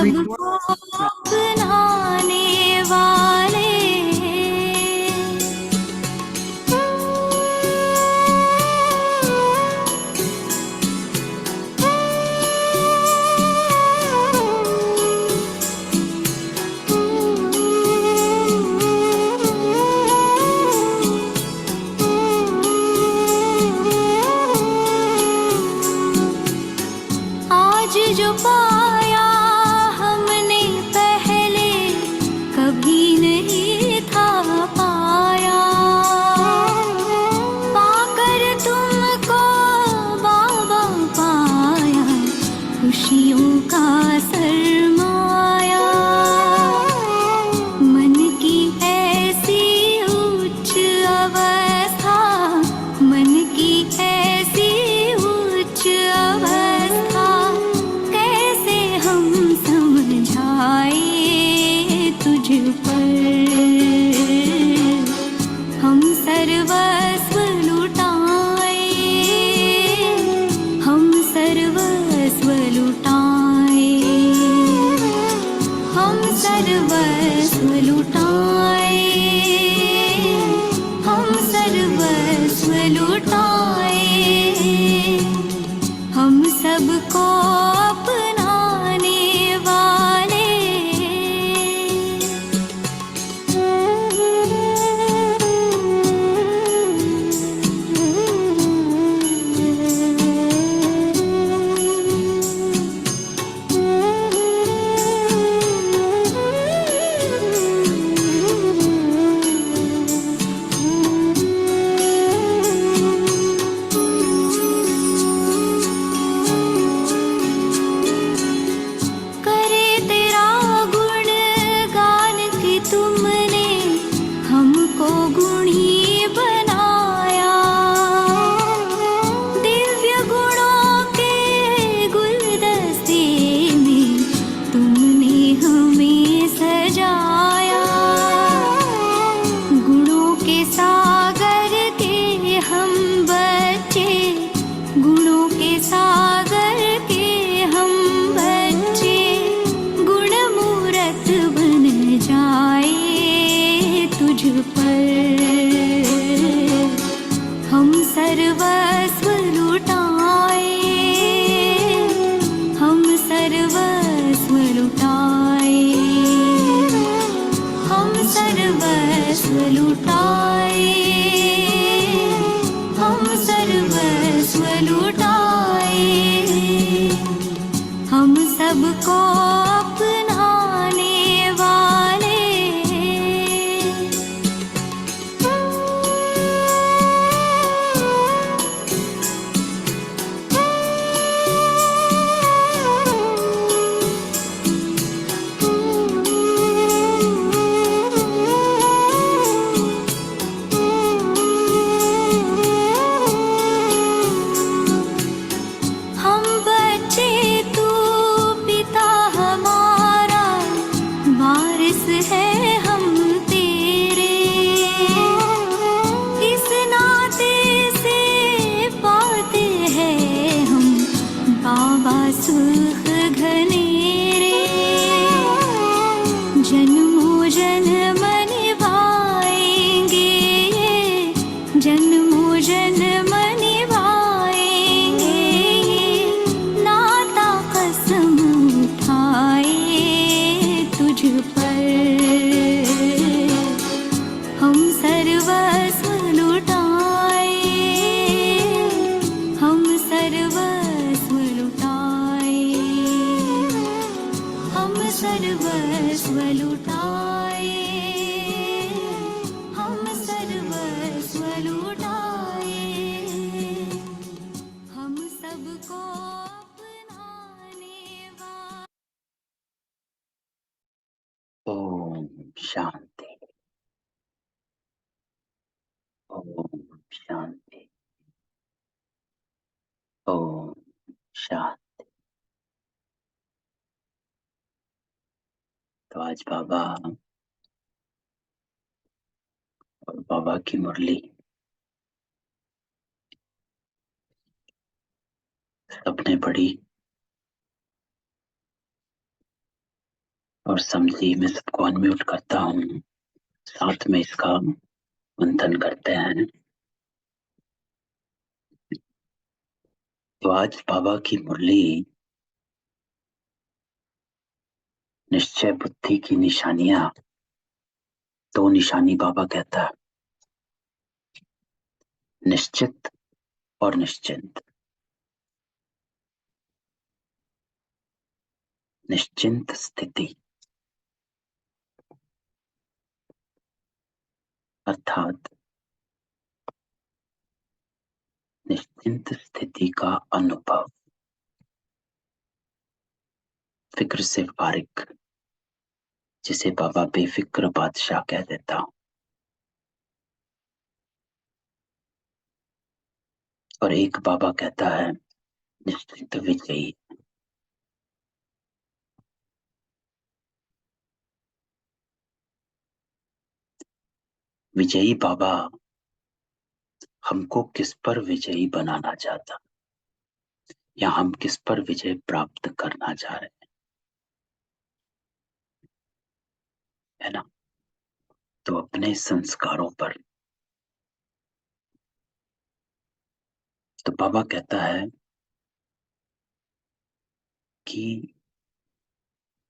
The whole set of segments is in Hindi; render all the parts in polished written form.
सबको अपनाने वाले आज जो पाया हमने पहले कभी नहीं था पाया। पाकर तुमको बाबा पाया खुशियों का सरमाया। मन की ऐसी उच्च अवस्था, मन की ऐसी उच्च अवस्था कैसे हम समझाए तुझ पर। हम सर्वस्व लुटाए, हम सर्वस्व लुटाए, हम सर्वस्व लुटाए, हम सर्वस्व लुटाए। हम सबको अपनाने वाले करे तेरा गुणगान कि तुमने हमको गुणी बनाया। दिव्य गुणों के गुलदस्ते में तुमने हमें सजाया। गुणों के सागर के हम बच्चे, गुणों के सागर के हम बच्चे गुणमूरत बन जाए तुझ पर। हम सर्वस्व लुटाए, हम सर्वस्व लुटाए, हम सर्वस्व लुटाए, हम सर्वस्व लुटाए। हम सबको अपनाने वाले हम बच्चे तू पिता हमारा, वारिस है हम तेरे। इस नाते से पाते हैं हम बाबा सुख घनेरे। जन्मों जन्म निभाएंगे, जन्मों जन्म निभाएंगे। नाता कसम उठाए तुझ पर। हम सर्वस्व लुटाए, हम सर्वस्व लुटाए, हम सर्वस्व लुटाए, हम सर्वस्व लुटाए। हम सबको अपनाने वाले ओम शांति, ओम शांति, ओम शांति। तो आज बाबा और बाबा की मुरली सबने पढ़ी। और समझिए मैं सबको अनम्यूट करता हूँ, साथ में इसका मंथन करते हैं। तो आज बाबा की मुरली निश्चय बुद्धि की निशानियां, दो निशानी बाबा कहता है, निश्चित और निश्चिंत। निश्चिंत स्थिति अर्थात निश्चिंत स्थिति का अनुभव, फिक्र से फारिग, जिसे बाबा बेफिक्र बादशाह कह देता हूं। और एक बाबा कहता है निश्चित विजयी। विजयी बाबा हमको किस पर विजयी बनाना चाहता, या हम किस पर विजय प्राप्त करना चाह रहे हैं, है ना? तो अपने संस्कारों पर। तो बाबा कहता है कि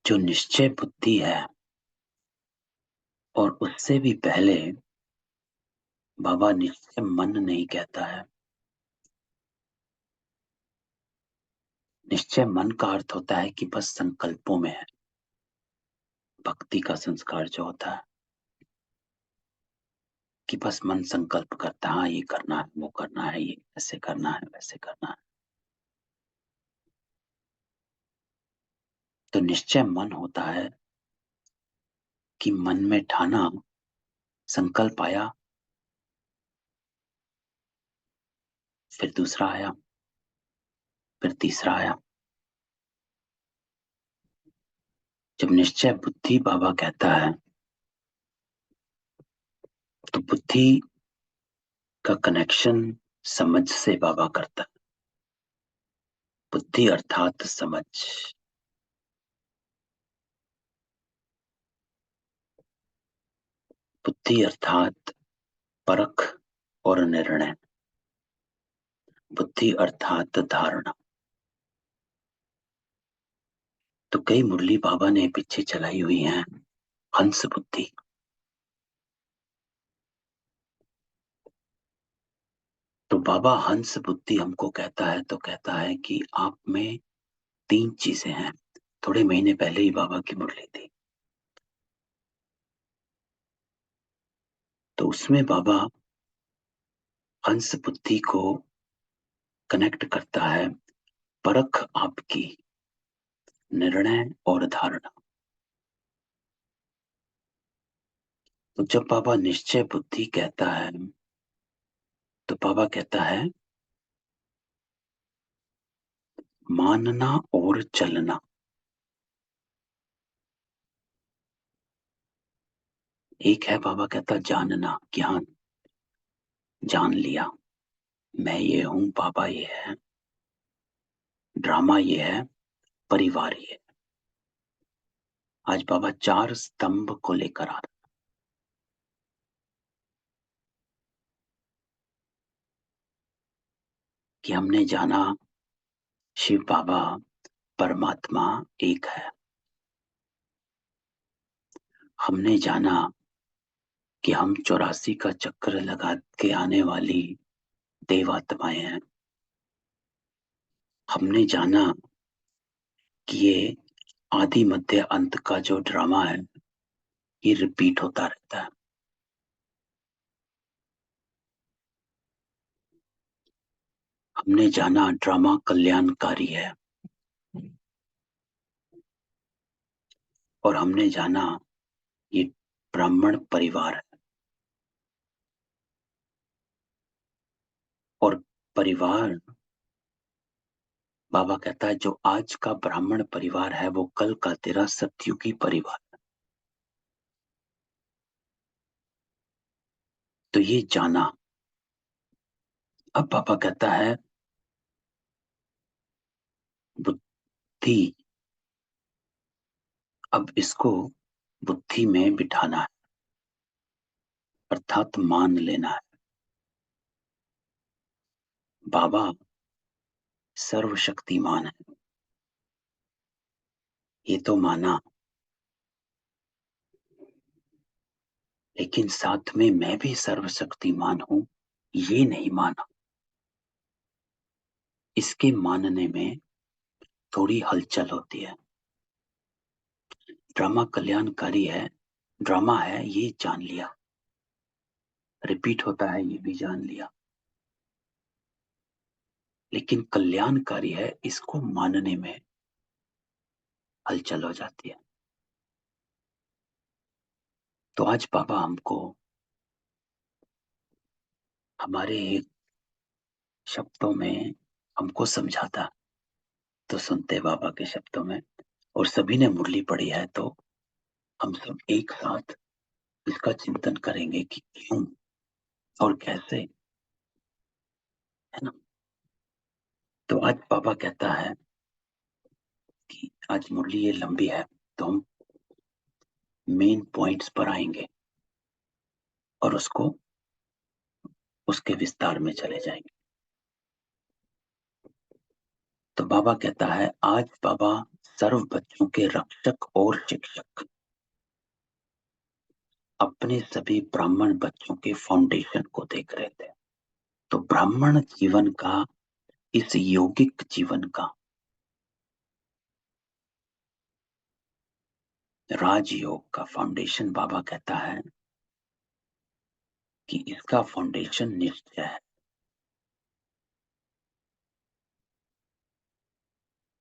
जो निश्चय बुद्धि है, और उससे भी पहले बाबा निश्चय मन नहीं कहता है। निश्चय मन का अर्थ होता है कि बस संकल्पों में है, भक्ति का संस्कार जो होता है कि बस मन संकल्प करता है, हाँ ये करना है, वो करना है, ये ऐसे करना है, वैसे करना है। तो निश्चय मन होता है कि मन में ठाना, संकल्प आया, फिर दूसरा आया, फिर तीसरा आया। जब निश्चय बुद्धि बाबा कहता है, तो बुद्धि का कनेक्शन समझ से बाबा करता है। बुद्धि अर्थात समझ, बुद्धि अर्थात परख और निर्णय, बुद्धि अर्थात धारणा। तो कई मुरली बाबा ने पीछे चलाई हुई हैं, हंस बुद्धि। तो बाबा हंस बुद्धि हमको कहता है, तो कहता है कि आप में तीन चीजें हैं। थोड़े महीने पहले ही बाबा की मुरली थी, तो उसमें बाबा हंस बुद्धि को कनेक्ट करता है, परख आपकी, निर्णय और धारणा। तो जब बाबा निश्चय बुद्धि कहता है, तो बाबा कहता है मानना और चलना। एक है बाबा कहता जानना, ज्ञान, जान लिया मैं ये हूं, बाबा ये है, ड्रामा ये है, परिवार ये है। आज बाबा चार स्तंभ को लेकर आ रहा, कि हमने जाना शिव बाबा परमात्मा एक है। हमने जाना कि हम 84 का चक्र लगा के आने वाली देवात्माएं हैं। हमने जाना कि ये आदि मध्य अंत का जो ड्रामा है, ये रिपीट होता रहता है। हमने जाना ड्रामा कल्याणकारी है, और हमने जाना ये ब्राह्मण परिवार है। और परिवार, बाबा कहता है जो आज का ब्राह्मण परिवार है, वो कल का तेरा सतयुगी परिवार है। तो ये जाना। अब पापा कहता है बुद्धि अब इसको बुद्धि में बिठाना है, अर्थात मान लेना है। बाबा सर्वशक्तिमान है, ये तो माना, लेकिन साथ में मैं भी सर्वशक्तिमान हूं, ये नहीं माना। इसके मानने में थोड़ी हलचल होती है। ड्रामा कल्याणकारी है, ड्रामा है, ये जान लिया, रिपीट होता है, ये भी जान लिया, लेकिन कल्याणकारी है, इसको मानने में हलचल हो जाती है। तो आज बाबा हमको हमारे एक शब्दों में हमको समझाता, तो सुनते बाबा के शब्दों में, और सभी ने मुरली पढ़ी है, तो हम सब एक साथ इसका चिंतन करेंगे कि क्यों और कैसे, है ना। तो आज बाबा कहता है कि आज मुरली ये लंबी है, तो हम मेन पॉइंट्स पर आएंगे और उसके विस्तार में चले जाएंगे। तो बाबा कहता है, आज बाबा सर्व बच्चों के रक्षक और शिक्षक अपने सभी ब्राह्मण बच्चों के फाउंडेशन को देख रहे थे। तो ब्राह्मण जीवन का, इस यौगिक जीवन का, राजयोग का फाउंडेशन बाबा कहता है कि इसका फाउंडेशन निश्चय है,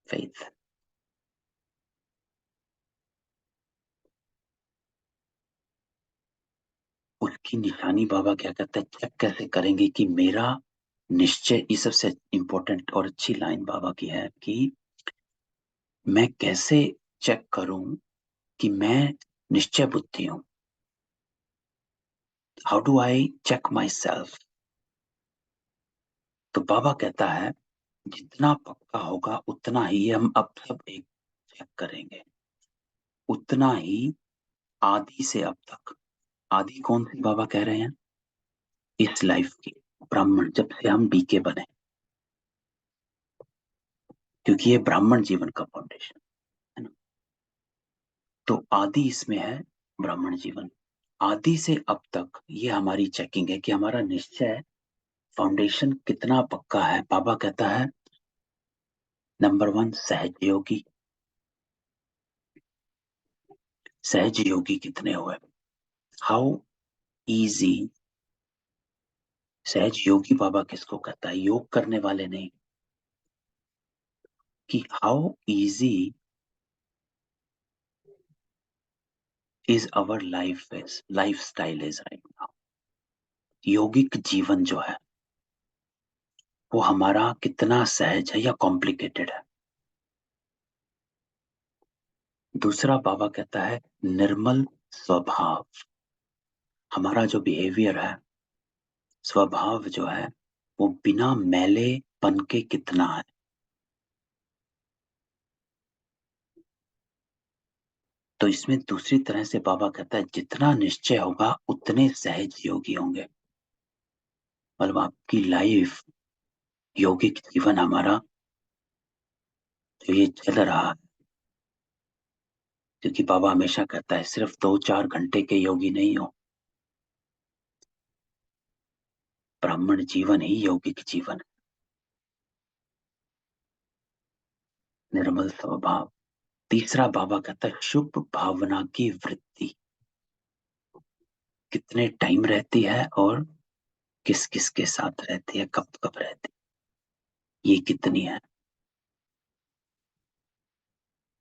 फेथ। उसकी निशानी बाबा क्या कहता है, चेक कैसे करेंगे कि मेरा निश्चय, ये सबसे इंपॉर्टेंट और अच्छी लाइन बाबा की है कि मैं कैसे चेक करूं कि मैं निश्चय बुद्धि हूं। How do I check myself. तो बाबा कहता है, जितना पक्का होगा उतना ही हम अब सब एक चेक करेंगे, उतना ही आदि से अब तक। आदि कौन सी बाबा कह रहे हैं, इस लाइफ की, ब्राह्मण, जब से हम बीके बने, क्योंकि ये ब्राह्मण जीवन का फाउंडेशन है ना। तो आदि इसमें है, ब्राह्मण जीवन। आदि से अब तक ये हमारी चेकिंग है कि हमारा निश्चय, फाउंडेशन कितना पक्का है। बाबा कहता है, नंबर 1 सहज योगी। सहज योगी कितने हुए, हाउ इजी। सहज योगी बाबा किसको कहता है, योग करने वाले नहीं, कि how easy is our life style is right now. यौगिक जीवन जो है वो हमारा कितना सहज है या कॉम्प्लिकेटेड है। दूसरा बाबा कहता है, निर्मल स्वभाव। हमारा जो बिहेवियर है, स्वभाव जो है, वो बिना मैलेपन के कितना है। तो इसमें दूसरी तरह से बाबा कहता है, जितना निश्चय होगा उतने सहज योगी होंगे। मतलब आपकी लाइफ, यौगिक जीवन हमारा जो ये चल रहा है, क्योंकि बाबा हमेशा कहता है, सिर्फ 2-4 घंटे के योगी नहीं हो, ब्राह्मण जीवन ही यौगिक जीवन है। निर्मल स्वभाव। तीसरा बाबा कहता है, शुभ भावना की वृत्ति कितने टाइम रहती है और किस किस के साथ रहती है, कब कब रहती है, ये कितनी है।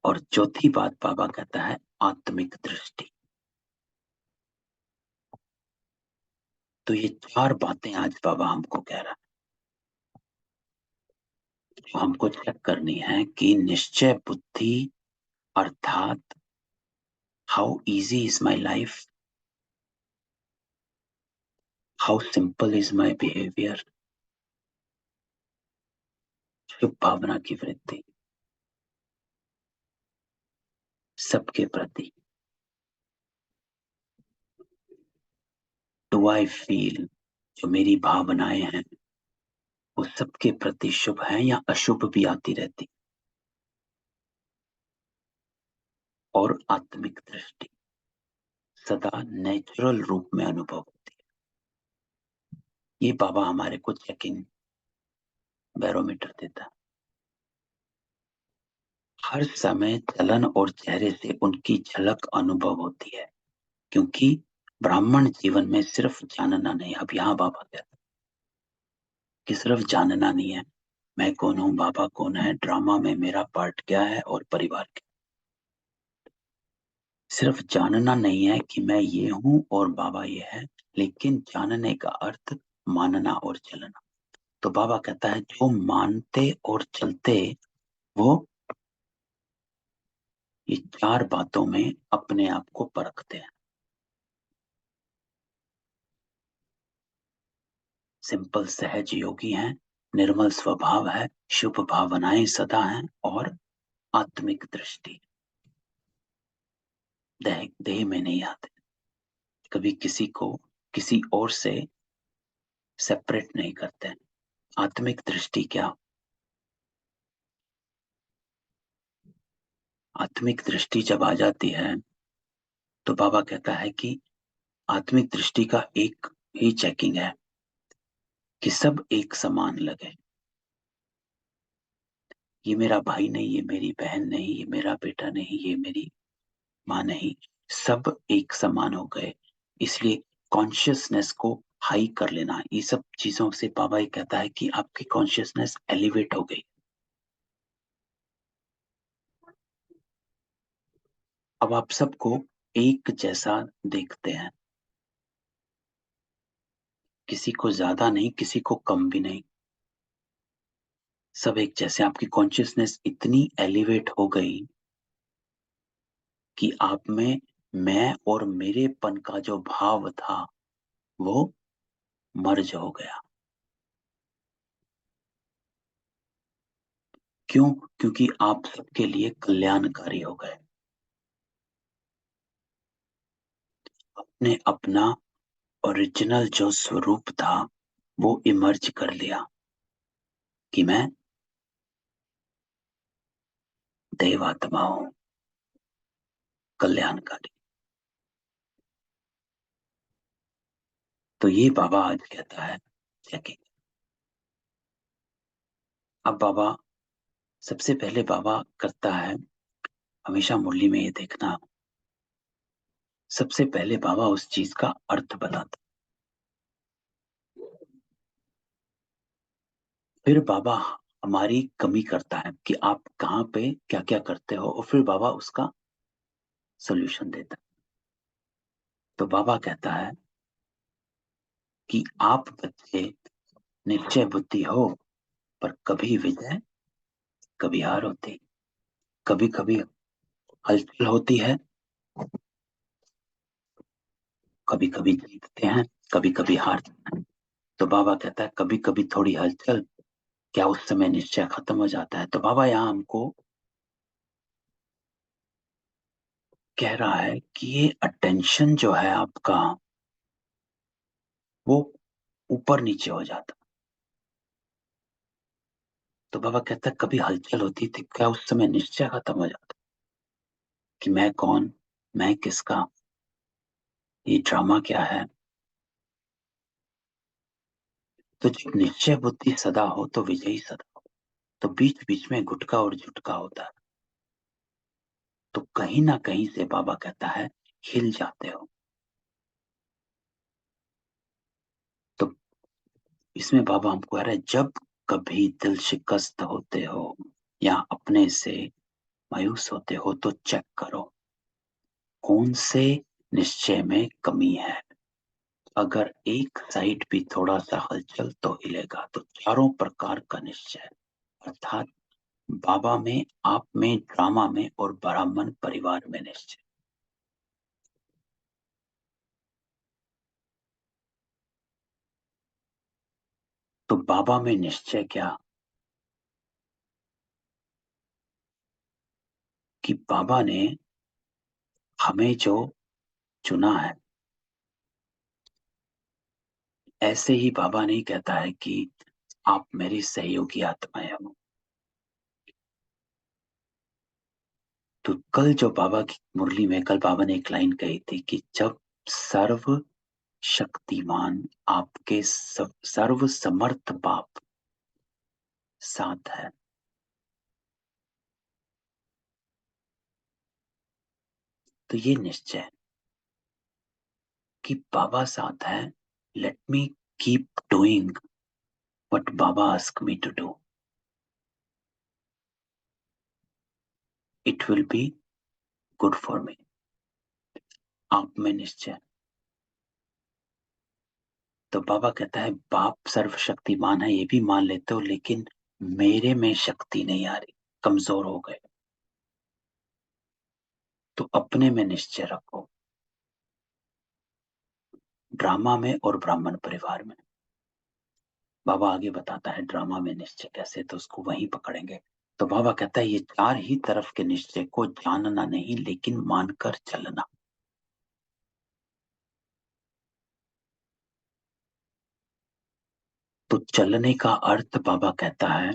और चौथी बात बाबा कहता है, आत्मिक दृष्टि। तो ये 4 बातें आज बाबा हमको कह रहा है, जो हमको चेक करनी है कि निश्चय बुद्धि, अर्थात how easy is my life, how simple is my behaviour, शुभ भावना की वृद्धि। सबके प्रति। डू आई फील, जो मेरी भावनाएं हैं वो सबके प्रति शुभ है या अशुभ भी आती रहती। और आत्मिक दृष्टि सदा नेचुरल रूप में अनुभव होती है। ये बाबा हमारे को चेकिंग बैरोमीटर देता है। हर समय चलन और चेहरे से उनकी झलक अनुभव होती है, क्योंकि ब्राह्मण जीवन में सिर्फ जानना नहीं। अब यहाँ बाबा कहते हैं कि सिर्फ जानना नहीं है, मैं कौन हूँ, बाबा कौन है, ड्रामा में मेरा पार्ट क्या है और परिवार क्या। सिर्फ जानना नहीं है कि मैं ये हूँ और बाबा ये है, लेकिन जानने का अर्थ मानना और चलना। तो बाबा कहता है जो मानते और चलते वो ये चार बातों में अपने आप को परखते हैं। सिंपल सहज योगी हैं, निर्मल स्वभाव है, शुभ भावनाएं सदा हैं और आत्मिक दृष्टि। देह में नहीं आते, कभी किसी को किसी और से सेपरेट नहीं करते। आत्मिक दृष्टि क्या? आत्मिक दृष्टि जब आ जाती है तो बाबा कहता है कि आत्मिक दृष्टि का एक ही चेकिंग है कि सब एक समान लगे। ये मेरा भाई नहीं, ये मेरी बहन नहीं, ये मेरा बेटा नहीं, ये मेरी माँ नहीं, सब एक समान हो गए। इसलिए कॉन्शियसनेस को हाई कर लेना, ये सब चीजों से बाबा ये कहता है कि आपकी कॉन्शियसनेस एलिवेट हो गई। अब आप सबको एक जैसा देखते हैं, किसी को ज्यादा नहीं, किसी को कम भी नहीं, सब एक जैसे। आपकी कॉन्शियसनेस इतनी एलिवेट हो गई कि आप में मैं और मेरेपन का जो भाव था वो मर्ज हो गया। क्यों? क्योंकि आप सबके लिए कल्याणकारी हो गए। आपने अपना ओरिजिनल जो स्वरूप था वो इमर्ज कर लिया कि मैं देवात्मा हूं, कल्याणकारी। तो ये बाबा आज कहता है चेकिंग। अब बाबा सबसे पहले बाबा करता है, हमेशा मुरली में ये देखना, सबसे पहले बाबा उस चीज का अर्थ बताता, फिर बाबा हमारी कमी करता है कि आप कहाँ पे क्या क्या करते हो, और फिर बाबा उसका सोल्यूशन देता है। तो बाबा कहता है कि आप बच्चे निश्चय बुद्धि हो, पर कभी विजय कभी हार होती, कभी कभी हलचल होती है, कभी कभी जीतते हैं, कभी कभी हारते हैं। तो बाबा कहता है कभी कभी थोड़ी हलचल, क्या उस समय निश्चय खत्म हो जाता है? तो बाबा यहाँ हमको कह रहा है कि ये अटेंशन जो है आपका वो ऊपर नीचे हो जाता। तो बाबा कहता है कभी हलचल होती थी, क्या उस समय निश्चय खत्म हो जाता कि मैं कौन, मैं किसका, ये ड्रामा क्या है? तो जब निश्चय बुद्धि सदा हो तो विजयी सदा हो। तो बीच बीच में गुटका और झुटका होता है, तो कहीं ना कहीं से बाबा कहता है हिल जाते हो। तो इसमें बाबा हमको कह रहा है जब कभी दिल शिकस्त होते हो या अपने से मायूस होते हो तो चेक करो कौन से निश्चय में कमी है। अगर एक साइड भी थोड़ा सा हलचल तो हिलेगा। तो चारों प्रकार का निश्चय, अर्थात बाबा में, आप में, ड्रामा में और ब्राह्मण परिवार में निश्चय। तो बाबा में निश्चय क्या कि बाबा ने हमें जो चुना है, ऐसे ही बाबा नहीं कहता है कि आप मेरी सहयोगी आत्माएं हो। तो कल जो बाबा की मुरली में कल बाबा ने एक लाइन कही थी कि जब सर्व शक्तिमान आपके सर्व समर्थ बाप साथ है, तो ये निश्चय है कि बाबा साथ है। Let me keep doing what Baba ask me to do, it will be good for me. आप में निश्चय। तो बाबा कहता है बाप सर्वशक्तिमान है, ये भी मान लेते हो, लेकिन मेरे में शक्ति नहीं आ रही, कमजोर हो गए। तो अपने में निश्चय रखो, ड्रामा में और ब्राह्मण परिवार में। बाबा आगे बताता है ड्रामा में निश्चय कैसे, तो उसको वहीं पकड़ेंगे। तो बाबा कहता है ये चार ही तरफ के निश्चय को जानना नहीं, लेकिन मानकर चलना। तो चलने का अर्थ बाबा कहता है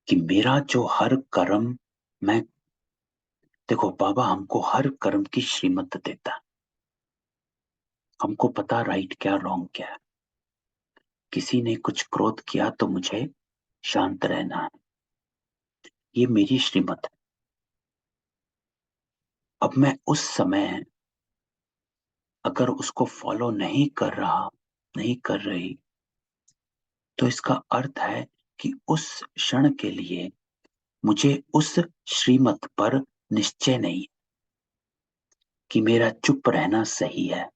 कि मेरा जो हर कर्म, मैं, देखो बाबा हमको हर कर्म की श्रीमत देता है, हमको पता राइट क्या रॉन्ग क्या है। किसी ने कुछ क्रोध किया तो मुझे शांत रहना है, ये मेरी श्रीमत है। अब मैं उस समय अगर उसको फॉलो नहीं कर रहा, नहीं कर रही, तो इसका अर्थ है कि उस क्षण के लिए मुझे उस श्रीमत पर निश्चय नहीं कि मेरा चुप रहना सही है।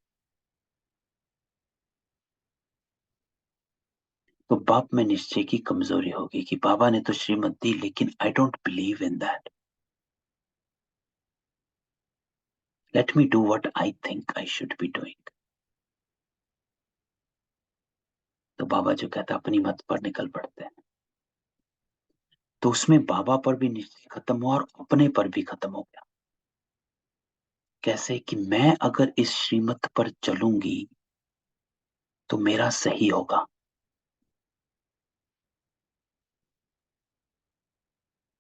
तो बाप में निश्चय की कमजोरी होगी कि बाबा ने तो श्रीमत दी, लेकिन I don't believe in that, let me do what I think I should be doing. तो बाबा जो कहता है अपनी मत पर निकल पड़ते हैं। तो उसमें बाबा पर भी निश्चय खत्म हुआ और अपने पर भी खत्म हो गया। कैसे कि मैं अगर इस श्रीमत पर चलूंगी तो मेरा सही होगा।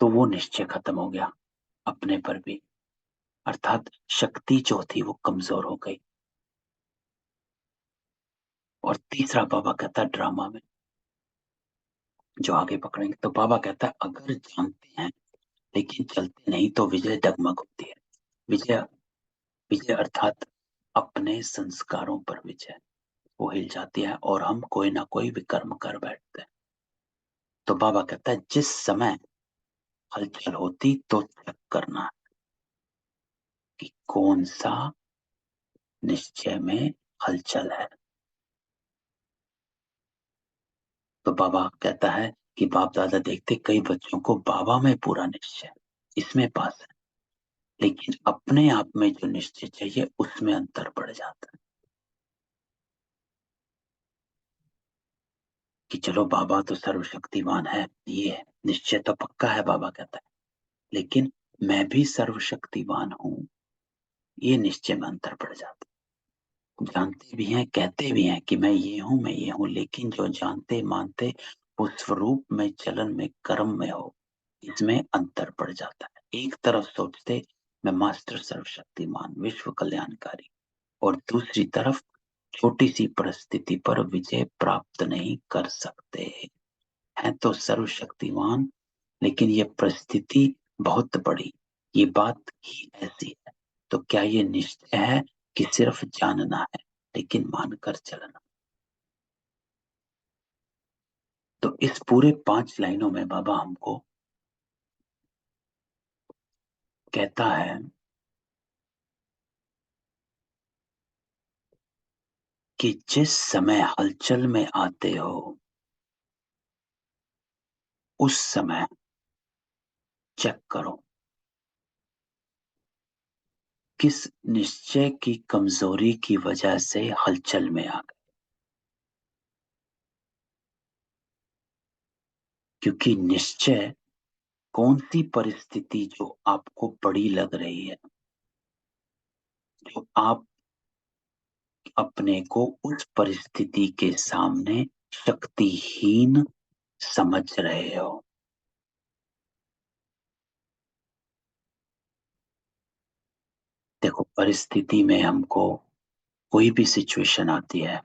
तो वो निश्चय खत्म हो गया अपने पर भी, अर्थात शक्ति जो थी वो कमजोर हो गई। और तीसरा बाबा कहता है ड्रामा में, जो आगे पकड़ेंगे। तो बाबा कहता है अगर जानते हैं लेकिन चलते नहीं तो विजय डगमग होती है। विजय, विजय अर्थात अपने संस्कारों पर विजय, वो हिल जाती है और हम कोई ना कोई विकर्म कर बैठते हैं। तो बाबा कहता है जिस समय हलचल होती तो चेक करना कि कौन सा निश्चय में हलचल है। तो बाबा कहता है कि बाप दादा देखते कई बच्चों को बाबा में पूरा निश्चय, इसमें पास है, लेकिन अपने आप में जो निश्चय चाहिए उसमें अंतर पड़ जाता है। कि चलो बाबा तो सर्वशक्तिमान है, ये निश्चय तो पक्का है बाबा कहता है, लेकिन मैं भी सर्वशक्तिमान हूं, ये निश्चय में अंतर पड़ जाता है। जानते भी हैं, कहते भी हैं कि मैं ये हूं मैं ये हूं, लेकिन जो जानते मानते वो स्वरूप में चलन में कर्म में हो, इसमें अंतर पड़ जाता है। एक तरफ सोचते मैं मास्टर सर्वशक्तिमान विश्व कल्याणकारी, और दूसरी तरफ छोटी सी परिस्थिति पर विजय प्राप्त नहीं कर सकते हैं। तो सर्वशक्तिमान, लेकिन ये परिस्थिति बहुत बड़ी, ये बात ही ऐसी है। तो क्या ये निश्चय है कि सिर्फ जानना है लेकिन मानकर चलना? तो इस पूरे 5 लाइनों में बाबा हमको कहता है कि जिस समय हलचल में आते हो उस समय चेक करो किस निश्चय की कमजोरी की वजह से हलचल में आ गए। क्योंकि निश्चय कौन सी परिस्थिति जो आपको बड़ी लग रही है, जो आप अपने को उस परिस्थिति के सामने शक्तिहीन समझ रहे हो। देखो, परिस्थिति में हमको कोई भी सिचुएशन आती है,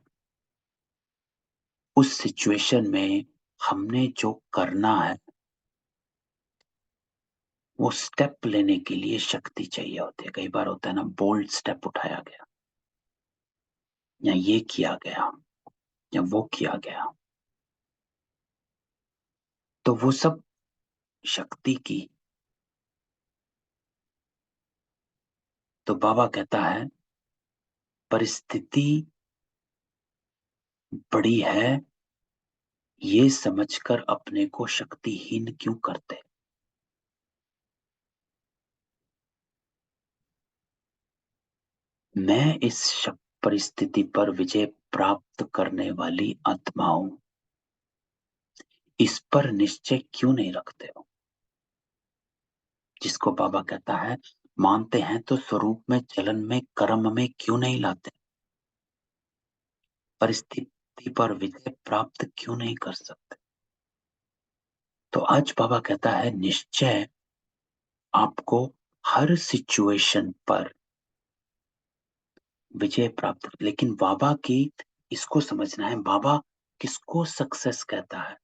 उस सिचुएशन में हमने जो करना है वो स्टेप लेने के लिए शक्ति चाहिए होती है। कई बार होता है ना, बोल्ड स्टेप उठाया गया, या ये किया गया, या वो किया गया, तो वो सब शक्ति की। तो बाबा कहता है, परिस्थिति बड़ी है, ये समझकर अपने को शक्तिहीन क्यों करते। मैं इस परिस्थिति पर विजय प्राप्त करने वाली आत्मा हूं, इस पर निश्चय क्यों नहीं रखते हो। जिसको बाबा कहता है, मानते हैं तो स्वरूप में, चलन में, कर्म में क्यों नहीं लाते, परिस्थिति पर विजय प्राप्त क्यों नहीं कर सकते। तो आज बाबा कहता है, निश्चय आपको हर सिचुएशन पर विजय प्राप्त, लेकिन बाबा की इसको समझना है, बाबा किसको सक्सेस कहता है।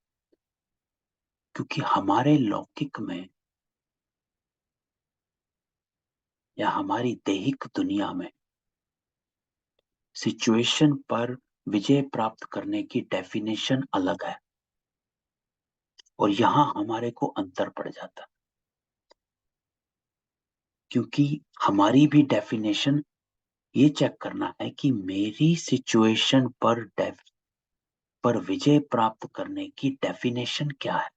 क्योंकि हमारे लौकिक में या हमारी दैहिक दुनिया में सिचुएशन पर विजय प्राप्त करने की डेफिनेशन अलग है, और यहां हमारे को अंतर पड़ जाता है। क्योंकि हमारी भी डेफिनेशन ये चेक करना है कि मेरी सिचुएशन पर विजय प्राप्त करने की डेफिनेशन क्या है।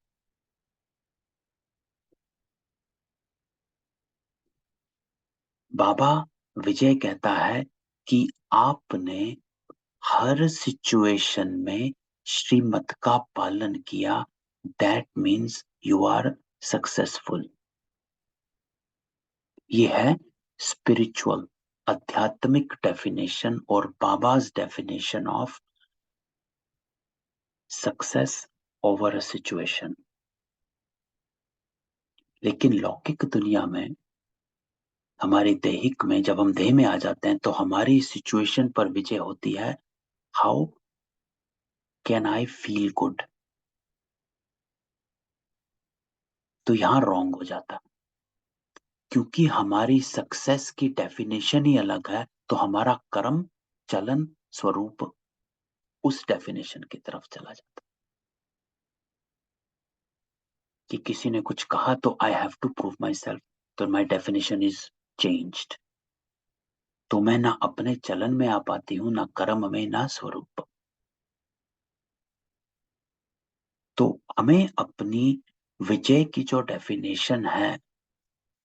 बाबा विजय कहता है कि आपने हर सिचुएशन में श्रीमत का पालन किया, that means you are successful. ये है स्पिरिचुअल, आध्यात्मिक डेफिनेशन और Baba's definition of success over a situation. लेकिन लौकिक दुनिया में, हमारी दैहिक में, जब हम देह में आ जाते हैं तो हमारी सिचुएशन पर विजय होती है, how can I feel good. तो यहां रॉन्ग हो जाता, क्योंकि हमारी सक्सेस की डेफिनेशन ही अलग है, तो हमारा कर्म, चलन, स्वरूप उस डेफिनेशन की तरफ चला जाता। कि किसी ने कुछ कहा तो I have to prove my self, तो माई डेफिनेशन इज चेंज्ड। तो मैं ना अपने चलन में आ पाती हूं, ना कर्म में, ना स्वरूप। तो हमें अपनी विजय की जो डेफिनेशन है,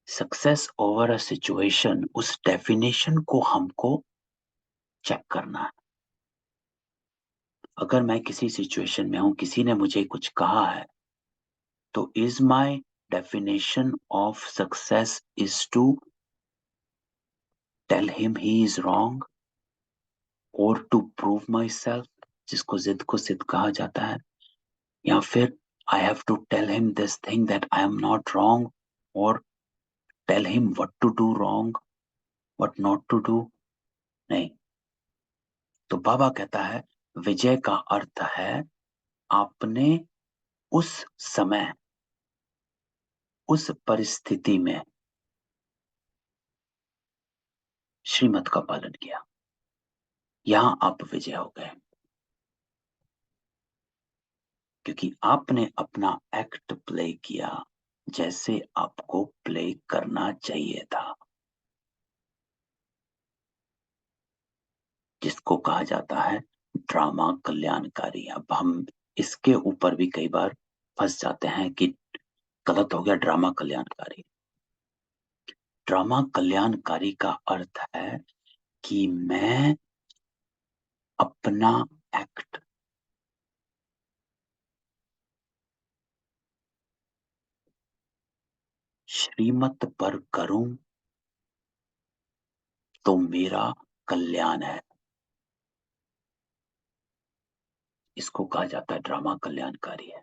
सक्सेस ओवर अ सिचुएशन, उस डेफिनेशन को हमको चेक करना है। अगर मैं किसी सिचुएशन में हूं, किसी ने मुझे कुछ कहा है, तो is my definition of success is to tell him he is wrong, और टू प्रूव माई सेल्फ, जिसको जिद को सिद्ध कहा जाता है, या फिर I have to tell him this thing that I am not wrong, और tell him what to do wrong, what not to do. नहीं। तो बाबा कहता है, विजय का अर्थ है आपने उस समय, उस परिस्थिति में श्रीमत का पालन किया, यहां आप विजय हो गए। क्योंकि आपने अपना एक्ट प्ले किया जैसे आपको प्ले करना चाहिए था, जिसको कहा जाता है ड्रामा कल्याणकारी। अब हम इसके ऊपर भी कई बार फंस जाते हैं कि गलत हो गया, ड्रामा कल्याणकारी। ड्रामा कल्याणकारी का अर्थ है कि मैं अपना एक्ट श्रीमत पर करूं तो मेरा कल्याण है। इसको कहा जाता है ड्रामा कल्याणकारी है।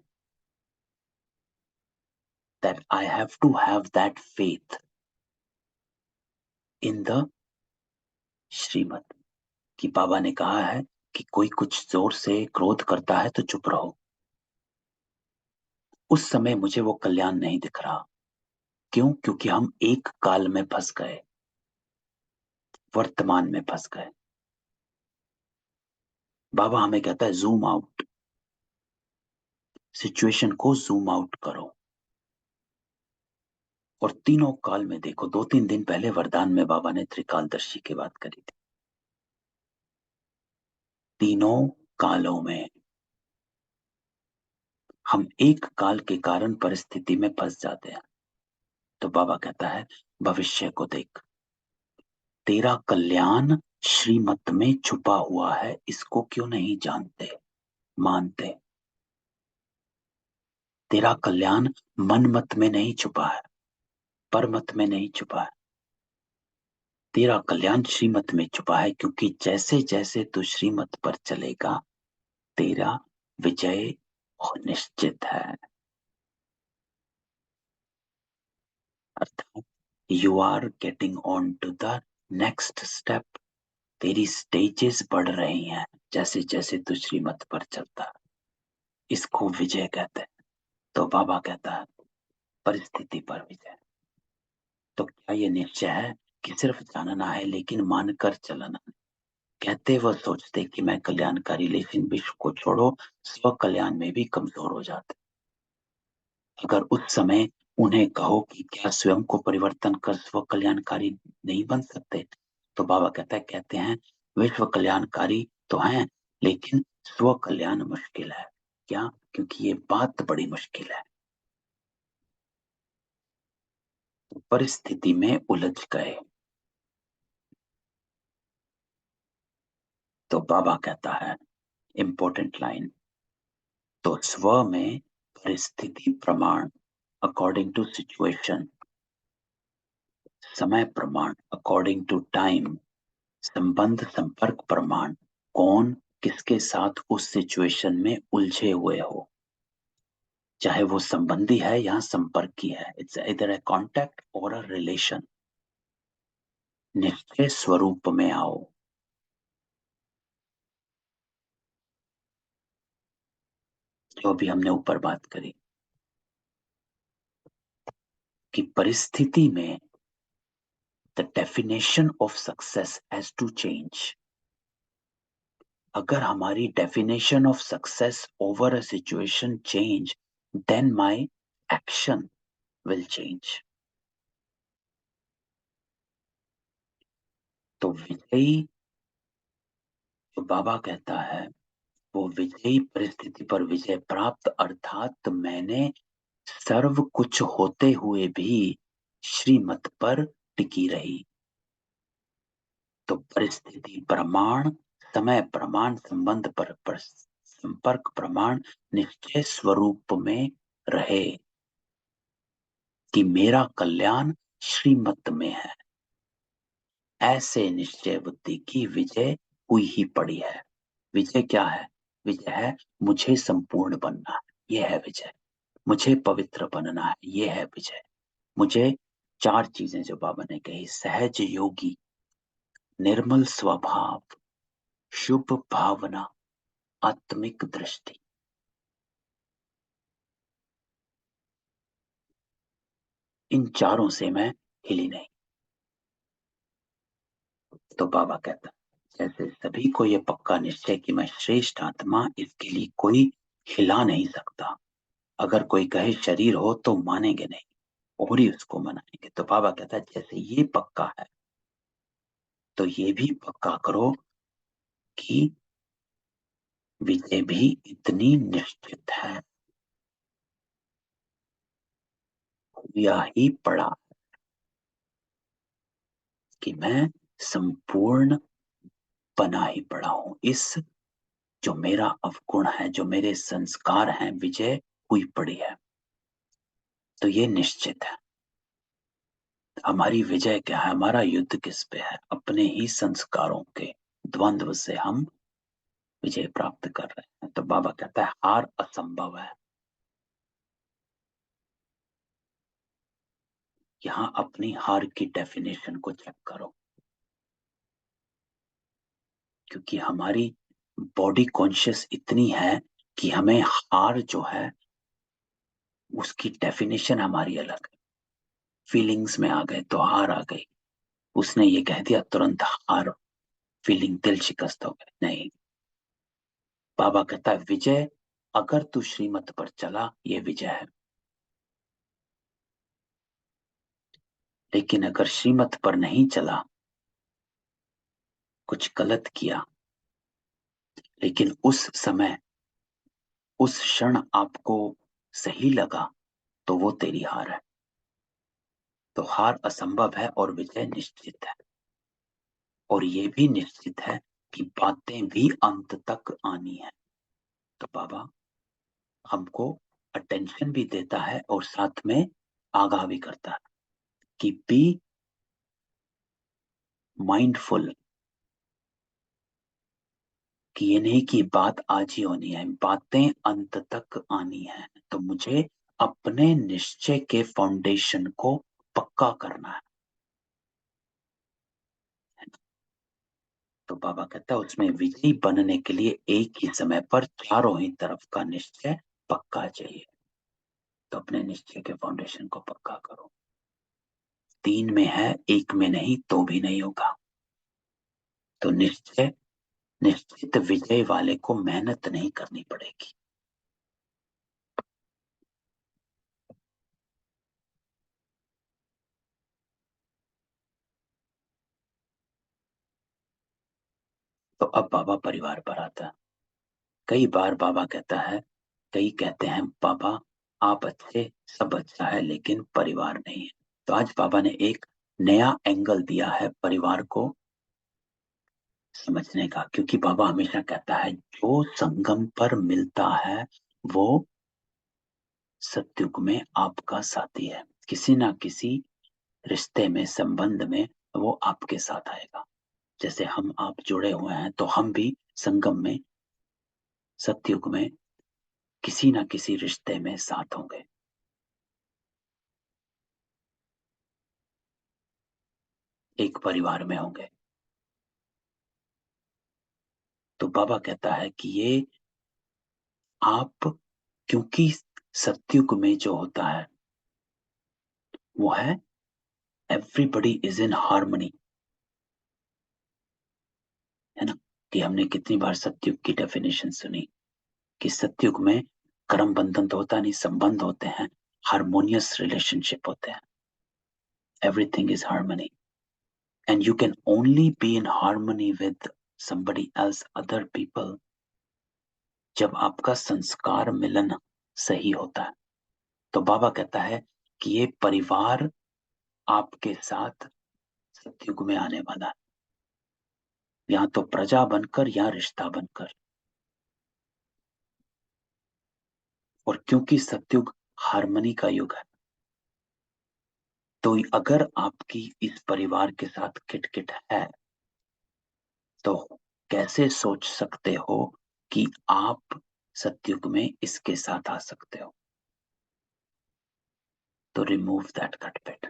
That I have to have that faith in the श्रीमत। कि बाबा ने कहा है कि कोई कुछ जोर से क्रोध करता है तो चुप रहो। उस समय मुझे वो कल्याण नहीं दिख रहा। क्यों? क्योंकि हम एक काल में फंस गए, वर्तमान में फंस गए। बाबा हमें कहता है जूम आउट, सिचुएशन को जूम आउट करो और तीनों काल में देखो। 2-3 दिन पहले वरदान में बाबा ने त्रिकालदर्शी की बात करी थी। तीनों कालों में हम एक काल के कारण परिस्थिति में फंस जाते हैं। तो बाबा कहता है भविष्य को देख, तेरा कल्याण श्रीमत में छुपा हुआ है, इसको क्यों नहीं जानते, मानते? तेरा कल्याण मन मत में नहीं छुपा है, परमत में नहीं छुपा है। तेरा कल्याण श्रीमत में छुपा है, क्योंकि जैसे जैसे तू श्रीमत पर चलेगा तेरा विजय निश्चित है। अर्थात you are getting on to the next step. तेरी स्टेजेस बढ़ रही हैं जैसे जैसे तू श्रीमत पर चलता है। इसको विजय कहते हैं। तो बाबा कहता है परिस्थिति पर विजय। तो क्या ये निश्चय है कि सिर्फ जानना है लेकिन मानकर चलना नहीं? कहते व सोचते कि मैं कल्याणकारी, लेकिन विश्व को छोड़ो, स्व कल्याण में भी कमजोर हो जाते। अगर उस समय उन्हें कहो कि क्या स्वयं को परिवर्तन कर स्व कल्याणकारी नहीं बन सकते, तो बाबा कहते हैं विश्व कल्याणकारी तो हैं लेकिन स्व कल्याण मुश्किल है। क्या? क्योंकि ये बात बड़ी मुश्किल है। परिस्थिति में उलझ गए। तो बाबा कहता है इंपॉर्टेंट लाइन, तो स्व में परिस्थिति प्रमाण अकॉर्डिंग टू सिचुएशन, समय प्रमाण अकॉर्डिंग टू टाइम, संबंध संपर्क प्रमाण कौन किसके साथ उस सिचुएशन में उलझे हुए हो, चाहे वो संबंधी है या संपर्की है। इट्स इधर ए कॉन्टैक्ट और अ रिलेशन। निश्चय स्वरूप में आओ। जो भी हमने ऊपर बात करी कि परिस्थिति में the definition of success has to change. अगर हमारी definition of success over a situation change, then my action will change. तो विजयी जो बाबा कहता है वो विजयी परिस्थिति पर विजय प्राप्त, अर्थात मैंने सर्व कुछ होते हुए भी श्रीमत पर टिकी रही। तो परिस्थिति प्रमाण, समय प्रमाण, संबंध पर संपर्क प्रमाण निश्चय स्वरूप में रहे कि मेरा कल्याण श्रीमत में है। ऐसे निश्चय बुद्धि की विजय हुई ही पड़ी है। विजय क्या है? विजय है मुझे संपूर्ण बनना है, यह है विजय। मुझे पवित्र बनना है, यह है विजय। मुझे 4 चीजें जो बाबा ने कही, सहज योगी, निर्मल स्वभाव, शुभ भावना, आत्मिक दृष्टि, इन चारों से मैं हिली नहीं। तो बाबा कहता जैसे सभी को ये पक्का निश्चय कि मैं श्रेष्ठ आत्मा, इसके लिए कोई हिला नहीं सकता। अगर कोई कहे शरीर हो तो मानेंगे नहीं और ही उसको मनाएंगे। तो बाबा कहता है जैसे ये पक्का है तो ये भी पक्का करो कि विजय भी इतनी निश्चित है। हुआ ही पड़ा कि मैं संपूर्ण बना ही पड़ा हूं। इस जो मेरा अवगुण है, जो मेरे संस्कार हैं, विजय हुई पड़ी है। तो ये निश्चित है। हमारी विजय क्या है, हमारा युद्ध किस पे है? अपने ही संस्कारों के द्वंद्व से हम विजय प्राप्त कर रहे हैं। तो बाबा कहता है हार असंभव है। यहां अपनी हार की डेफिनेशन को चेक करो, क्योंकि हमारी बॉडी कॉन्शियस इतनी है कि हमें हार जो है उसकी डेफिनेशन हमारी अलग है। फीलिंग्स में आ गए तो हार आ गई, उसने ये कह दिया तुरंत हार, फीलिंग दिल शिकस्त हो गए। नहीं, बाबा कहता है विजय, अगर तू श्रीमत पर चला ये विजय है, लेकिन अगर श्रीमत पर नहीं चला, कुछ गलत किया, लेकिन उस समय उस क्षण आपको सही लगा, तो वो तेरी हार है। तो हार असंभव है और विजय निश्चित है। और ये भी निश्चित है कि बातें भी अंत तक आनी है। तो बाबा हमको अटेंशन भी देता है और साथ में आगाह भी करता है कि बी माइंडफुल, कि ये नहीं कि बात आज ही होनी है, बातें अंत तक आनी है। तो मुझे अपने निश्चय के फाउंडेशन को पक्का करना है। तो बाबा कहता है उसमें विजयी बनने के लिए एक ही समय पर चारों ही तरफ का निश्चय पक्का चाहिए। तो अपने निश्चय के फाउंडेशन को पक्का करो। 3 में है, 1 में नहीं तो भी नहीं होगा। तो निश्चय, निश्चित विजय वाले को मेहनत नहीं करनी पड़ेगी। तो अब बाबा परिवार पर आता है। कई बार बाबा कहता है, कई कहते हैं बाबा आप अच्छे, सब अच्छा है, लेकिन परिवार नहीं है। तो आज बाबा ने एक नया एंगल दिया है परिवार को समझने का, क्योंकि बाबा हमेशा कहता है जो संगम पर मिलता है वो सतयुग में आपका साथी है। किसी ना किसी रिश्ते में, संबंध में वो आपके साथ आएगा। जैसे हम आप जुड़े हुए हैं तो हम भी संगम में, सतयुग में किसी ना किसी रिश्ते में साथ होंगे। एक परिवार में होंगे। तो बाबा कहता है कि ये आप, क्योंकि सतयुग में जो होता है वो है एवरीबडी इज इन हार्मनी, है ना? कि हमने कितनी बार सतयुग की डेफिनेशन सुनी कि सतयुग में कर्म बंधन तो होता नहीं, संबंध होते हैं, हार्मोनियस रिलेशनशिप होते हैं, everything is harmony, and you can only be in harmony with somebody else, other people, जब आपका संस्कार मिलन सही होता है। तो बाबा कहता है कि ये परिवार आपके साथ सतयुग में आने वाला है, या तो प्रजा बनकर या रिश्ता बनकर। और क्योंकि सतयुग हार्मनी का युग है, तो अगर आपकी इस परिवार के साथ किटकिट है तो कैसे सोच सकते हो कि आप सतयुग में इसके साथ आ सकते हो? तो रिमूव दैट खटपट।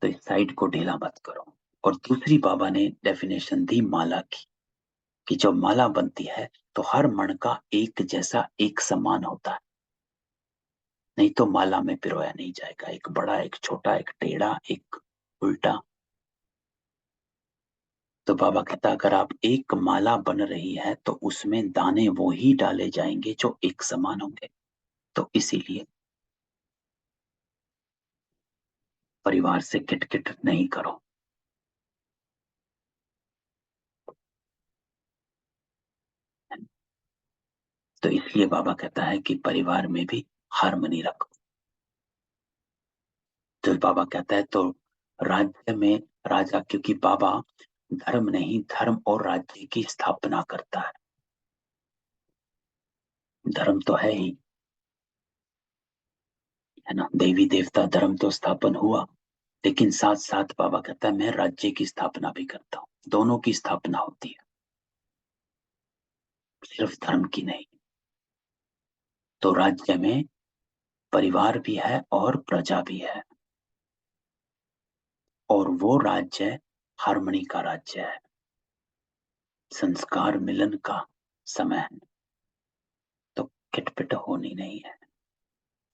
तो इस साइड को ढीला मत करो। और दूसरी बाबा ने डेफिनेशन दी माला की, कि जब माला बनती है तो हर मण का एक जैसा, एक समान होता है, नहीं तो माला में पिरोया नहीं जाएगा। एक बड़ा, एक छोटा, एक टेढ़ा, एक उल्टा। तो बाबा कहता अगर आप एक माला बन रही है तो उसमें दाने वो ही डाले जाएंगे जो एक समान होंगे। तो इसीलिए परिवार से किटकिट नहीं करो। तो इसलिए बाबा कहता है कि परिवार में भी हार्मनी रखो। तो बाबा कहता है तो राज्य में राजा, क्योंकि बाबा धर्म नहीं, धर्म और राज्य की स्थापना करता है। धर्म तो है ही, है ना। देवी देवता धर्म तो स्थापन हुआ, लेकिन साथ साथ बाबा कहता है मैं राज्य की स्थापना भी करता हूँ। दोनों की स्थापना होती है, सिर्फ धर्म की नहीं। तो राज्य में परिवार भी है और प्रजा भी है, और वो राज्य हार्मनी का राज्य है, संस्कार मिलन का समय है, तो खिटपिट होनी नहीं है।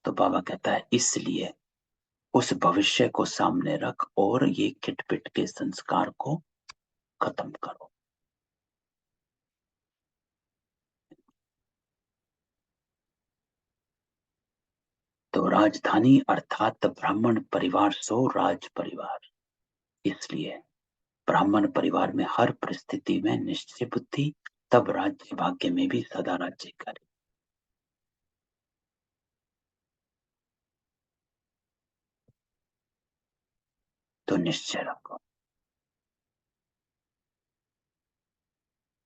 तो बाबा कहता है इसलिए उस भविष्य को सामने रख और ये खिटपिट के संस्कार को खत्म करो। तो राजधानी अर्थात ब्राह्मण परिवार सो राज परिवार, इसलिए ब्राह्मण परिवार में हर परिस्थिति में निश्चय बुद्धि, तब राज्य भाग्य में भी सदा राज्य करे। तो निश्चय रखो।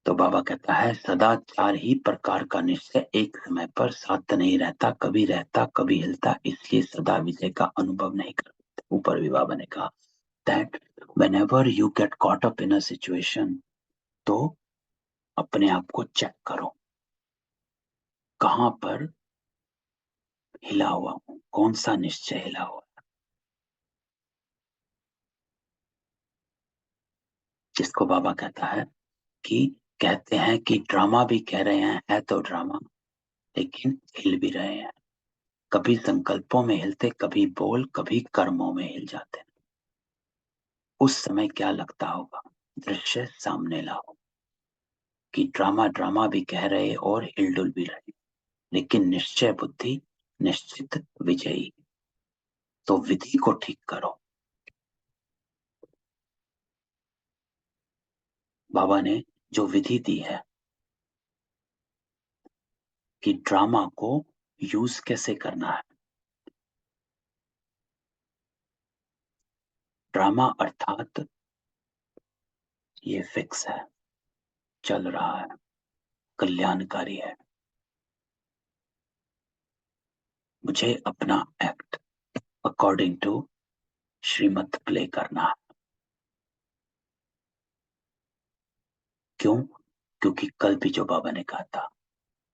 तो बाबा कहता है सदा चार ही प्रकार का निश्चय एक समय पर साथ नहीं रहता, कभी रहता कभी हिलता, इसलिए सदा विजय का अनुभव नहीं करते। ऊपर भी बाबा ने कहा that whenever you get caught up in a situation, तो अपने आप को चेक करो कहां पर हिला हुआ हूं, कौन सा निश्चय हिला हुआ। जिसको बाबा कहता है कि कहते हैं कि ड्रामा भी कह रहे हैं, है तो ड्रामा, लेकिन हिल भी रहे हैं। कभी संकल्पों में हिलते, कभी बोल, कभी कर्मों में हिल जाते। उस समय क्या लगता होगा, दृश्य सामने लाओ कि ड्रामा ड्रामा भी कह रहे और हिलडुल भी रहे, लेकिन निश्चय बुद्धि निश्चित विजयी। तो विधि को ठीक करो। बाबा ने जो विधि दी है कि ड्रामा को यूज कैसे करना है। ड्रामा अर्थात ये फिक्स है, चल रहा है, कल्याणकारी है, मुझे अपना act according to Shrimad play करना है। क्यों? क्योंकि कल भी जो बाबा ने कहा था,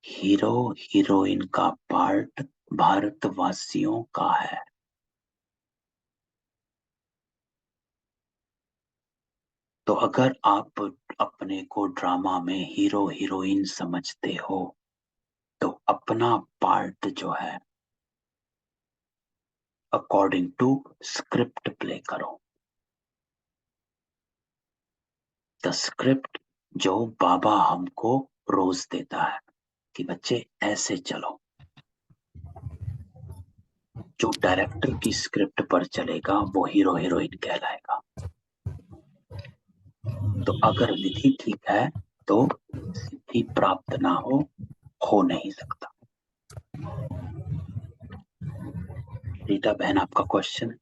हीरो हीरोइन का पार्ट भारतवासियों का है। तो अगर आप अपने को ड्रामा में हीरो हीरोइन समझते हो, तो अपना पार्ट जो है अकॉर्डिंग टू स्क्रिप्ट प्ले करो। द स्क्रिप्ट जो बाबा हमको रोज देता है कि बच्चे ऐसे चलो। जो डायरेक्टर की स्क्रिप्ट पर चलेगा वो हीरो हीरोइन कहलाएगा। तो अगर विधि ठीक है तो सिद्धि प्राप्त ना हो नहीं सकता। रीटा बहन, आपका question?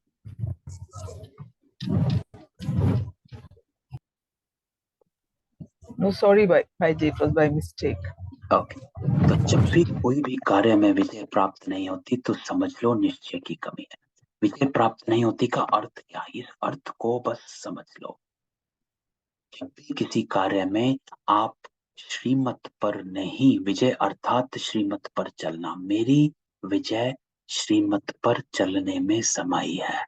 No, sorry, Bhaiji, it was by mistake. Okay. तो जब भी कोई भी कार्य में विजय प्राप्त नहीं होती तो समझ लो निश्चय की कमी है। विजय प्राप्त नहीं होती का अर्थ क्या, इस अर्थ को बस समझ लो। जब भी किसी कार्य में आप श्रीमत पर नहीं, विजय अर्थात श्रीमत पर चलना, मेरी विजय श्रीमत पर चलने में समाई है।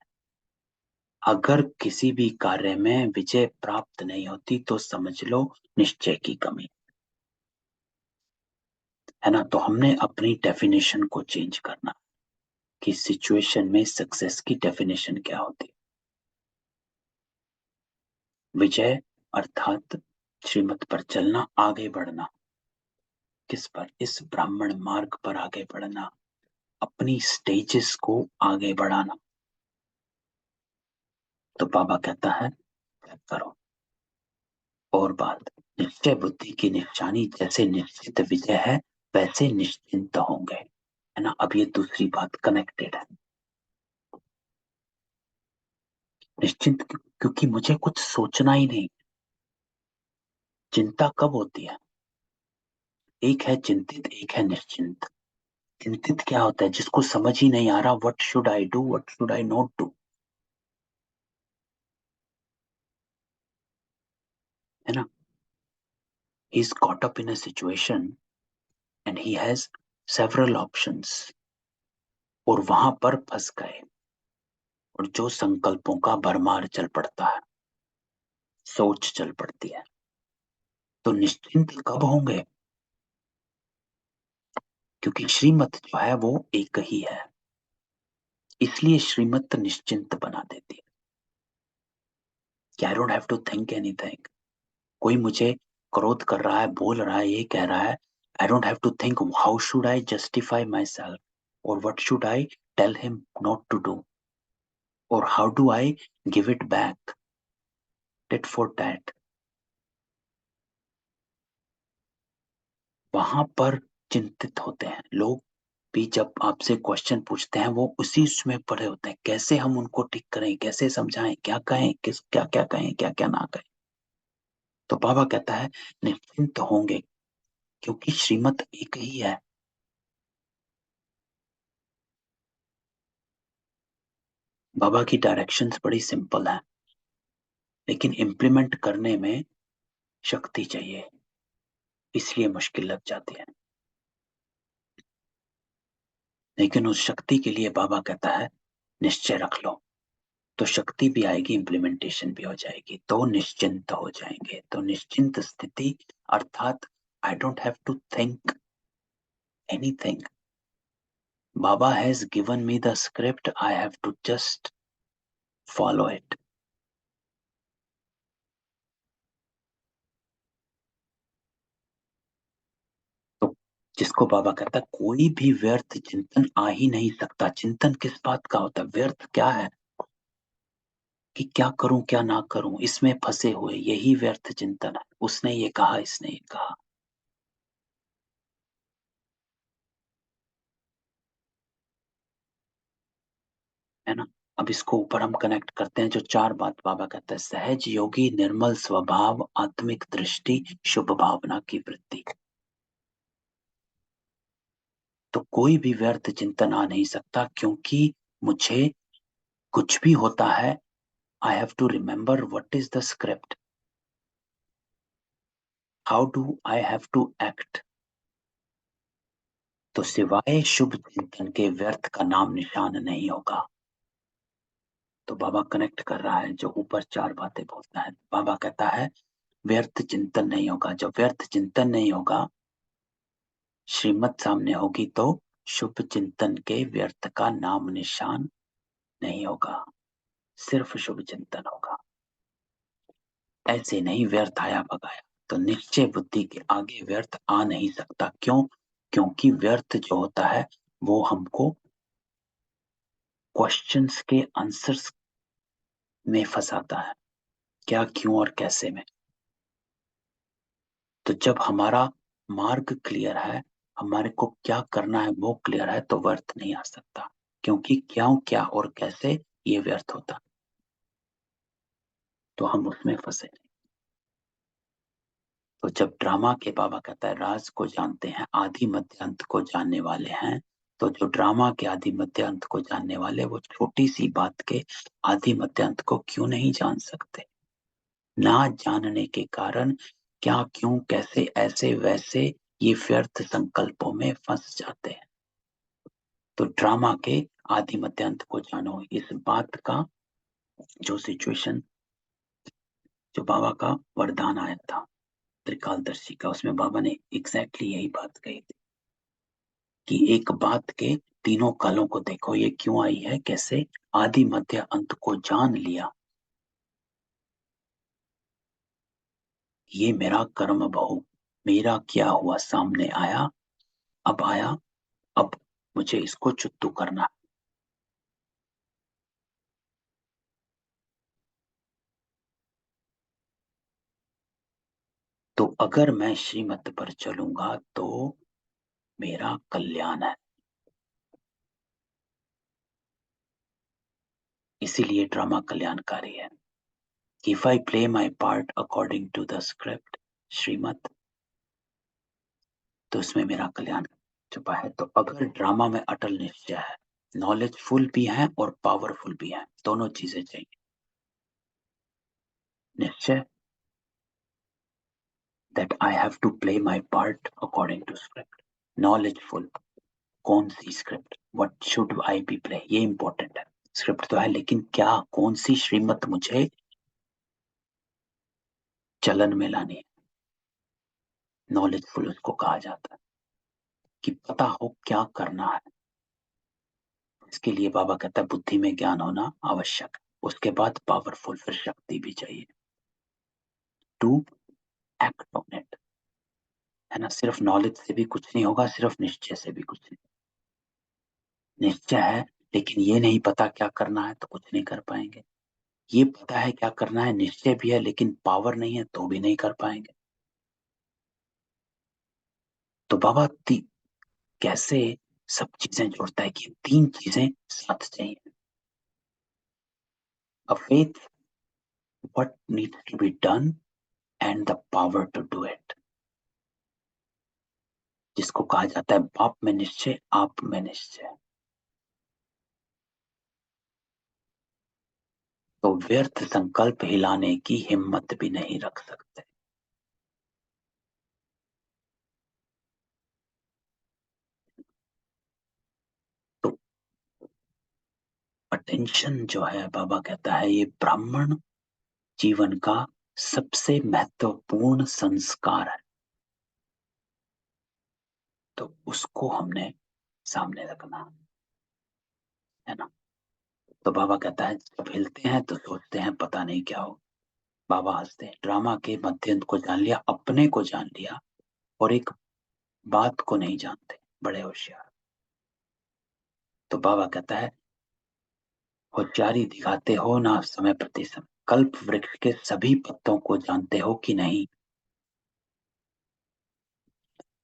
अगर किसी भी कार्य में विजय प्राप्त नहीं होती तो समझ लो निश्चय की कमी है ना। तो हमने अपनी डेफिनेशन को चेंज करना कि सिचुएशन में सक्सेस की डेफिनेशन क्या होती है। विजय अर्थात श्रीमत पर चलना, आगे बढ़ना। किस पर? इस ब्राह्मण मार्ग पर आगे बढ़ना, अपनी स्टेजेस को आगे बढ़ाना। तो बाबा कहता है करो। और बात, निश्चय बुद्धि की निशानी जैसे निश्चित विजय है वैसे निश्चिंत होंगे, है ना। अब ये दूसरी बात कनेक्टेड है। निश्चिंत क्योंकि मुझे कुछ सोचना ही नहीं। चिंता कब होती है? एक है चिंतित, एक है निश्चिंत। चिंतित क्या होता है? जिसको समझ ही नहीं आ रहा what should I do, what should I not do, है ना? He is caught up in a situation and he has several options, और वहां पर फंस गए, और जो संकल्पों का भरमार चल पड़ता है, सोच चल पड़ती है। तो निश्चिंत कब होंगे? क्योंकि श्रीमत जो है वो एक ही है, इसलिए श्रीमत निश्चिंत बना देती है कि I don't have to think anything. कोई मुझे क्रोध कर रहा है, बोल रहा है, ये कह रहा है, I don't have to think how should I justify my self, और what should I tell him not to do, और how do I give it back, tit for tat. वहां पर चिंतित होते हैं लोग भी। जब आपसे क्वेश्चन पूछते हैं वो उसी उसमें पड़े होते हैं, कैसे हम उनको ठीक करें, कैसे समझाएं, क्या कहें, किस क्या क्या कहें, क्या क्या ना कहें। तो बाबा कहता है निश्चिंत होंगे, क्योंकि श्रीमत एक ही है। बाबा की डायरेक्शंस बड़ी सिंपल है, लेकिन इम्प्लीमेंट करने में शक्ति चाहिए, इसलिए मुश्किल लग जाती है। लेकिन उस शक्ति के लिए बाबा कहता है निश्चय रख लो, तो शक्ति भी आएगी, इम्प्लीमेंटेशन भी हो जाएगी, तो निश्चिंत हो जाएंगे। तो निश्चिंत स्थिति अर्थात I don't have to think anything. Baba has given me the script, I have to just follow it. तो जिसको बाबा कहता है कोई भी व्यर्थ चिंतन आ ही नहीं सकता। चिंतन किस बात का होता है? व्यर्थ क्या है कि क्या करूं क्या ना करूं, इसमें फंसे हुए, यही व्यर्थ चिंतन है। उसने ये कहा, इसने ये कहा, है ना? अब इसको ऊपर हम कनेक्ट करते हैं, जो चार बात बाबा कहता है, सहज योगी, निर्मल स्वभाव, आत्मिक दृष्टि, शुभ भावना की वृद्धि। तो कोई भी व्यर्थ चिंतन आ नहीं सकता, क्योंकि मुझे कुछ भी होता है, I have to remember what is the script, how do I have to act. तो सिवाय शुभ चिंतन के व्यर्थ का नाम निशान नहीं होगा। तो बाबा कनेक्ट कर रहा है, जो ऊपर चार बातें बोलता है, बाबा कहता है व्यर्थ चिंतन नहीं होगा। जब व्यर्थ चिंतन नहीं होगा, श्रीमत सामने होगी, तो शुभ चिंतन के व्यर्थ का नाम निशान नहीं होगा, सिर्फ शुभ चिंतन होगा। ऐसे नहीं व्यर्थ आया भगाया। तो निश्चय बुद्धि के आगे व्यर्थ आ नहीं सकता। क्यों? क्योंकि व्यर्थ जो होता है वो हमको क्वेश्चंस के आंसर्स में फंसाता है, क्या, क्यों और कैसे में। तो जब हमारा मार्ग क्लियर है, हमारे को क्या करना है वो क्लियर है, तो व्यर्थ नहीं आ सकता। क्योंकि क्यों, क्या और कैसे ये व्यर्थ होता, तो हम उसमें फंसे नहीं। तो जब ड्रामा के बाबा कहता है राज को जानते हैं, आदि मध्य अंत को जानने वाले हैं, तो जो ड्रामा के आदि मध्य अंत को जानने वाले, वो छोटी सी बात के आदि मध्य अंत को क्यों नहीं जान सकते? ना जानने के कारण क्या, क्यों, कैसे, ऐसे वैसे ये व्यर्थ संकल्पों में फंस जाते हैं। तो ड्रामा के आदि मध्य अंत को जानो, इस बात का जो सिचुएशन, जो बाबा का वरदान आया था त्रिकालदर्शी का, उसमें बाबा ने एग्जैक्टली यही बात कही थी कि एक बात के तीनों कालों को देखो, ये क्यों आई है, कैसे, आदि मध्य अंत को जान लिया, ये मेरा कर्म बहु, मेरा किया हुआ सामने आया, अब आया, अब मुझे इसको चुत्तू करना। तो अगर मैं श्रीमत पर चलूंगा तो मेरा कल्याण है। इसीलिए ड्रामा कल्याणकारी है। If I play my part according to the script, श्रीमत, तो इसमें मेरा कल्याण। छुपा है। तो अगर ड्रामा में अटल निश्चय है, नॉलेजफुल भी है और पावरफुल भी है, दोनों चीजें चाहिए। निश्चय that I have to play my part according to script. Knowledgeful, कौन सी script, what should I be play, ये इंपॉर्टेंट है। स्क्रिप्ट तो है, लेकिन क्या, कौन सी श्रीमत मुझे चलन में लानी है। नॉलेजफुल उसको कहा जाता है कि पता हो क्या करना है। इसके लिए बाबा कहता है बुद्धि में ज्ञान होना आवश्यक, उसके बाद पावरफुल, फिर शक्ति भी चाहिए टू एक्ट ऑन इट, है ना। सिर्फ नॉलेज से भी कुछ नहीं होगा, सिर्फ निश्चय से भी कुछ नहीं। निश्चय है लेकिन ये नहीं पता क्या करना है तो कुछ नहीं कर पाएंगे। ये पता है क्या करना है, निश्चय भी है, लेकिन पावर नहीं है तो भी नहीं कर पाएंगे। तो बाबा कैसे सब चीजें जोड़ता है कि तीन चीजें साथ चाहिए। A faith, what needs to be done, and the power to do it, जिसको कहा जाता है बाप में निश्चय, आप में निश्चय। तो व्यर्थ संकल्प हिलाने की हिम्मत भी नहीं रख सकते। तो अटेंशन जो है, बाबा कहता है ये ब्राह्मण जीवन का सबसे महत्वपूर्ण संस्कार है, तो उसको हमने सामने रखना है ना। तो बाबा कहता है जब हिलते हैं तो सोचते हैं पता नहीं क्या हो। बाबा हंसते हैं, ड्रामा के मध्यम को जान लिया, अपने को जान लिया, और एक बात को नहीं जानते, बड़े होशियार। तो बाबा कहता है होशियारी दिखाते हो ना समय प्रति समय, कल्प वृक्ष के सभी पत्तों को जानते हो कि नहीं,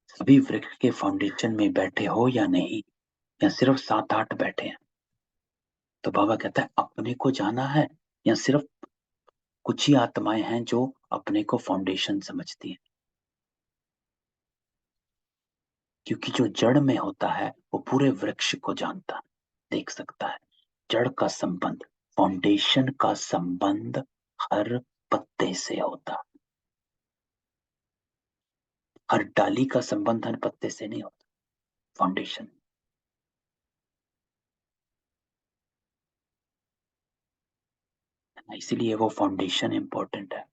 सभी वृक्ष के फाउंडेशन में बैठे हो या नहीं, या सिर्फ 7-8 बैठे हैं। तो बाबा कहता है अपने को जाना है या सिर्फ कुछ ही आत्माएं हैं जो अपने को फाउंडेशन समझती हैं। क्योंकि जो जड़ में होता है वो पूरे वृक्ष को जानता है, देख सकता है। जड़ का संबंध, फाउंडेशन का संबंध हर पत्ते से होता है, हर डाली का संबंध हर पत्ते से नहीं होता। फाउंडेशन, इसीलिए वो फाउंडेशन इंपॉर्टेंट है।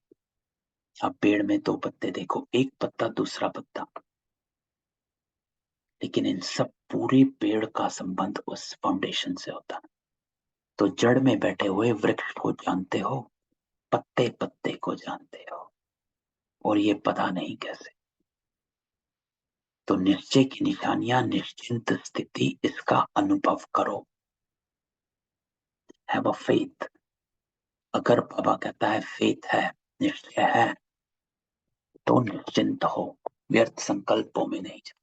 आप पेड़ में 2 पत्ते देखो, एक पत्ता दूसरा पत्ता, लेकिन इन सब पूरे पेड़ का संबंध उस फाउंडेशन से होता है। तो जड़ में बैठे हुए वृक्ष को जानते हो, पत्ते पत्ते को जानते हो, और ये पता नहीं कैसे। तो निश्चय की निशानियां, निश्चिंत स्थिति, इसका अनुभव करो। Have a faith. अगर बाबा कहता है फेथ है, निश्चय है, तो निश्चिंत हो, व्यर्थ संकल्पों में नहीं जाओ।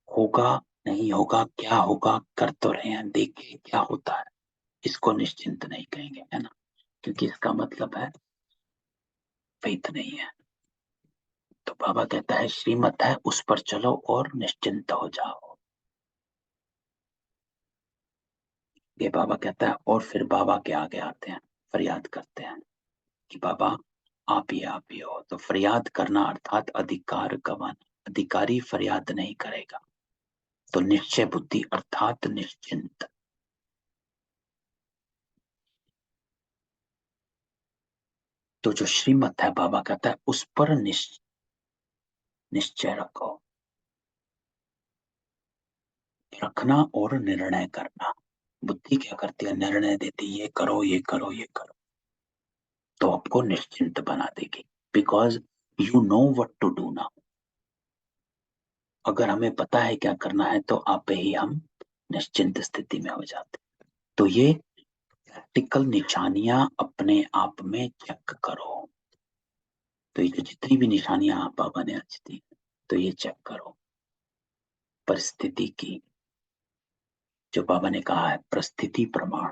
होगा नहीं होगा, क्या होगा कर तो रहे हैं, देखिए क्या होता है, इसको निश्चिंत नहीं कहेंगे, है ना। क्योंकि इसका मतलब है फेथ नहीं है। तो बाबा कहता है श्रीमत है उस पर चलो और निश्चिंत हो जाओ। ये बाबा कहता है, और फिर बाबा के आगे आते हैं, फरियाद करते हैं कि बाबा आप ही हो। तो फरियाद करना अर्थात अधिकार गवाना, अधिकारी फरियाद नहीं करेगा। तो निश्चय बुद्धि अर्थात निश्चिंत। तो जो श्रीमत है, बाबा कहता है उस पर निश्चय रखो, रखना और निर्णय करना। बुद्धि क्या करती है, निर्णय देती, ये करो ये करो ये करो, तो आपको निश्चिंत बना देगी। Because you know what to do now. अगर हमें पता है क्या करना है तो आप ही हम निश्चिंत स्थिति में हो जाते। तो ये प्रैक्टिकल निशानियां अपने आप में चेक करो। तो ये जो जितनी भी निशानियां आप बाबा ने आज दी, तो ये चेक करो। परिस्थिति की, जो बाबा ने कहा है, परिस्थिति प्रमाण,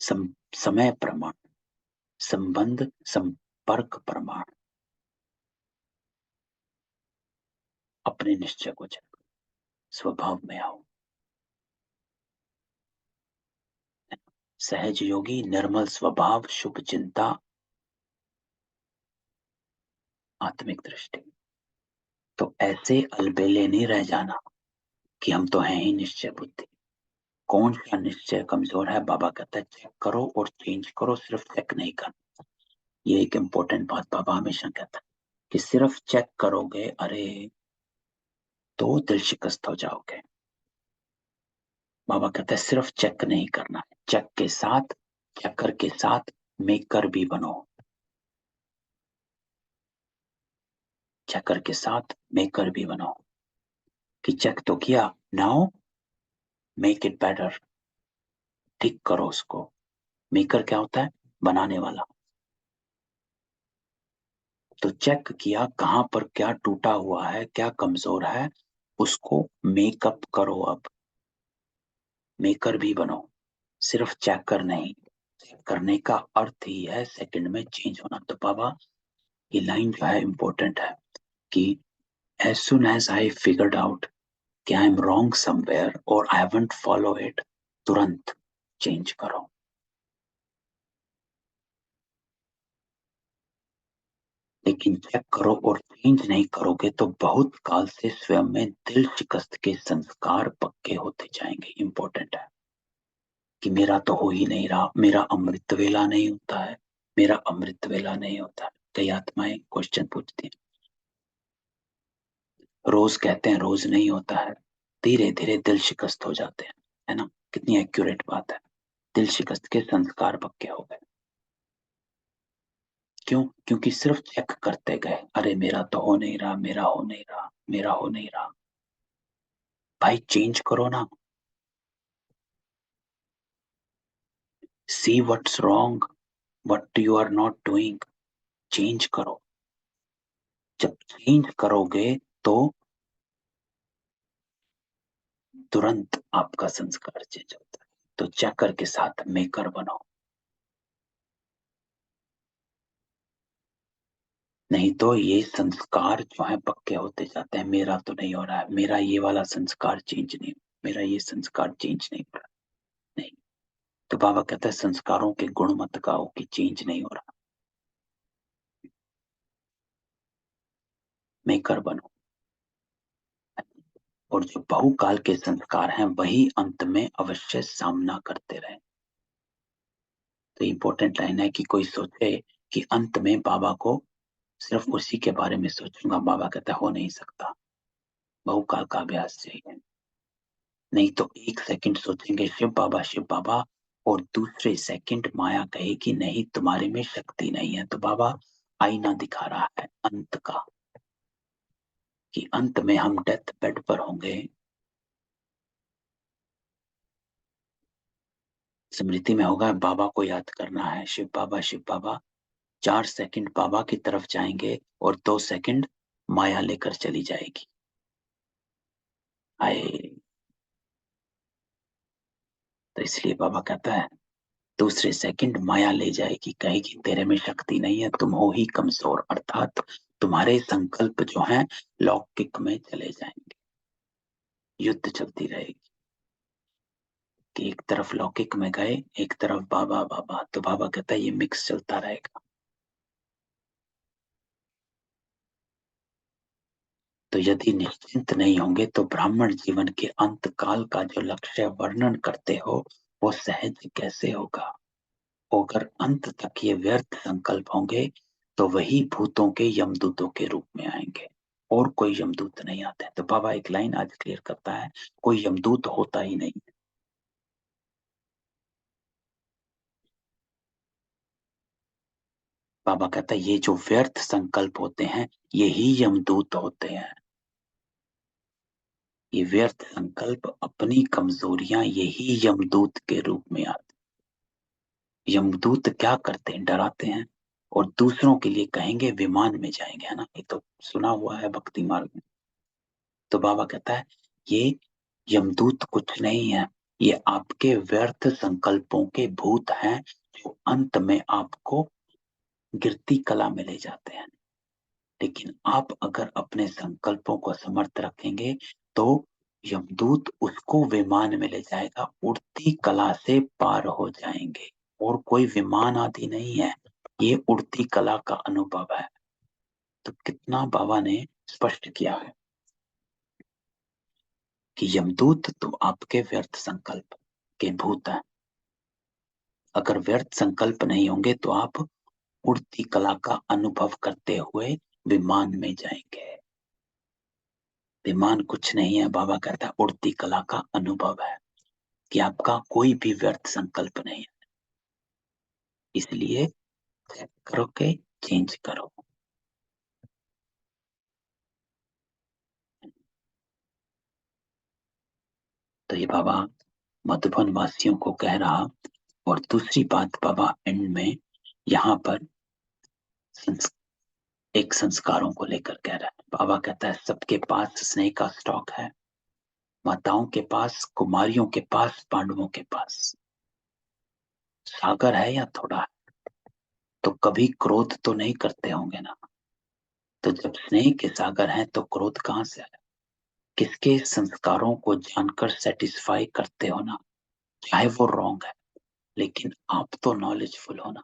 समय प्रमाण, संबंध संपर्क प्रमाण, अपने निश्चय को चेक करो, स्वभाव में आओ। सहज योगी, निर्मल स्वभाव, शुभ चिंता, आत्मिक दृष्टि। तो ऐसे अलबेले नहीं रह जाना कि हम तो हैं ही निश्चय बुद्धि। कौन सा निश्चय कमजोर है, बाबा कहता है चेक करो और चेंज करो, सिर्फ चेक नहीं करना। ये एक इंपॉर्टेंट बात बाबा हमेशा कहता है कि सिर्फ चेक करोगे, अरे तो दिल शिकस्त हो जाओगे। बाबा कहता है सिर्फ चेक नहीं करना है, चेक के साथ, चेकर के साथ मेकर भी बनो। चेकर के साथ मेकर भी बनो कि चेक तो किया, नाउ मेक इट बेटर, ठीक करो उसको। मेकर क्या होता है, बनाने वाला। तो चेक किया कहां पर क्या टूटा हुआ है, क्या कमजोर है, उसको मेकअप करो। अब मेकर भी बनो, सिर्फ चेकर नहीं। चेक करने का अर्थ ही है सेकंड में चेंज होना। तो बाबा ये लाइन जो है इंपॉर्टेंट है कि as soon as I figured out कि आई एम रॉन्ग समवेयर और आई हैवंट फॉलो इट, तुरंत चेंज करो। लेकिन चेक करो और चेंज नहीं करोगे तो बहुत काल से स्वयं में दिल शिकस्त के संस्कार पक्के होते जाएंगे। इंपॉर्टेंट है कि मेरा तो हो ही नहीं रहा, मेरा अमृत वेला नहीं होता है, मेरा अमृत वेला नहीं होता है। कई आत्माएं क्वेश्चन पूछती हैं, रोज कहते हैं रोज नहीं होता है, धीरे धीरे दिल शिकस्त हो जाते हैं, है ना। कितनी एक्यूरेट बात है, दिल शिकस्त के संस्कार पक्के हो गए। क्यों? क्योंकि सिर्फ चेक करते गए, अरे मेरा तो हो नहीं रहा, मेरा हो नहीं रहा, मेरा हो नहीं रहा। भाई चेंज करो ना, see what's wrong, what you are not doing, change करो। जब चेंज करोगे तो तुरंत आपका संस्कार चेंज होता है। तो चेकर के साथ मेकर बनो, नहीं तो ये संस्कार जो है पक्के होते जाते हैं। मेरा तो नहीं हो रहा है, मेरा ये वाला संस्कार चेंज नहीं, मेरा ये संस्कार चेंज नहीं हो रहा, नहीं। तो बाबा कहता है संस्कारों के गुण मत गाओ कि चेंज नहीं हो रहा, मेकर बनो। और जो बहुकाल के संस्कार हैं वही अंत में अवश्य सामना करते रहे। तो इंपॉर्टेंट लाइन है कि कोई सोचे कि अंत में बाबा को सिर्फ उसी के बारे में सोचूंगा, बाबा कहता है हो नहीं सकता, बहुकाल का अभ्यास चाहिए। नहीं तो एक सेकंड सोचेंगे शिव बाबा, और दूसरे सेकंड माया कहेगी नहीं तुम्हारे में शक्ति नहीं है। तो बाबा आईना दिखा रहा है अंत का, कि अंत में हम डेथ बेड पर होंगे, स्मृति में होगा बाबा को याद करना है, शिव बाबा। 4 सेकंड बाबा की तरफ जाएंगे और 2 सेकंड माया लेकर चली जाएगी। आए, तो इसलिए बाबा कहता है दूसरे सेकंड माया ले जाएगी, कहेगी तेरे में शक्ति नहीं है, तुम हो ही कमजोर, अर्थात तुम्हारे संकल्प जो हैं लौकिक में चले जाएंगे। युद्ध चलती रहेगी कि एक तरफ लौकिक में गए, एक तरफ बाबा बाबा। तो बाबा कहता है ये मिक्स चलता रहेगा। तो यदि निश्चिंत नहीं होंगे तो ब्राह्मण जीवन के अंत काल का जो लक्ष्य वर्णन करते हो वो सहज कैसे होगा। अगर अंत तक ये व्यर्थ संकल्प होंगे तो वही भूतों के यमदूतों के रूप में आएंगे, और कोई यमदूत नहीं आते। तो बाबा एक लाइन आज क्लियर करता है, कोई यमदूत होता ही नहीं। बाबा कहता है ये जो व्यर्थ संकल्प होते हैं यही यमदूत होते हैं। ये व्यर्थ संकल्प, अपनी कमजोरियां, यही यमदूत के रूप में आते। यमदूत क्या करते हैं, डराते हैं और दूसरों के लिए कहेंगे विमान में जाएंगे, है ना। ये तो सुना हुआ है भक्ति मार्ग में। तो बाबा कहता है ये यमदूत कुछ नहीं है, ये आपके व्यर्थ संकल्पों के भूत हैं जो अंत में आपको गिरती कला में ले जाते हैं। लेकिन आप अगर अपने संकल्पों को समर्थ रखेंगे तो यमदूत उसको विमान में ले जाएगा, उड़ती कला से पार हो जाएंगे। और कोई विमान आदि नहीं है, ये उड़ती कला का अनुभव है। तो कितना बाबा ने स्पष्ट किया है कि यमदूत तो आपके व्यर्थ संकल्प के भूत हैं। अगर व्यर्थ संकल्प नहीं होंगे तो आप उड़ती कला का अनुभव करते हुए विमान में जाएंगे। विमान कुछ नहीं है, बाबा कहता है उड़ती कला का अनुभव है कि आपका कोई भी व्यर्थ संकल्प नहीं है। इसलिए चेक करो के चेंज करो। तो ये बाबा मधुबन वासियों को कह रहा। और दूसरी बात बाबा एंड में यहाँ पर एक संस्कारों को लेकर कह रहा है। बाबा कहता है सबके पास स्नेह का स्टॉक है, माताओं के पास, कुमारियों के पास, पांडवों के पास। सागर है या थोड़ा है, तो कभी क्रोध तो नहीं करते होंगे ना। तो जब स्नेह के सागर हैं तो क्रोध कहाँ से आया? किसके संस्कारों को जानकर सेटिस्फाई करते हो ना, चाहे वो रॉन्ग है, लेकिन आप तो नॉलेजफुल हो ना।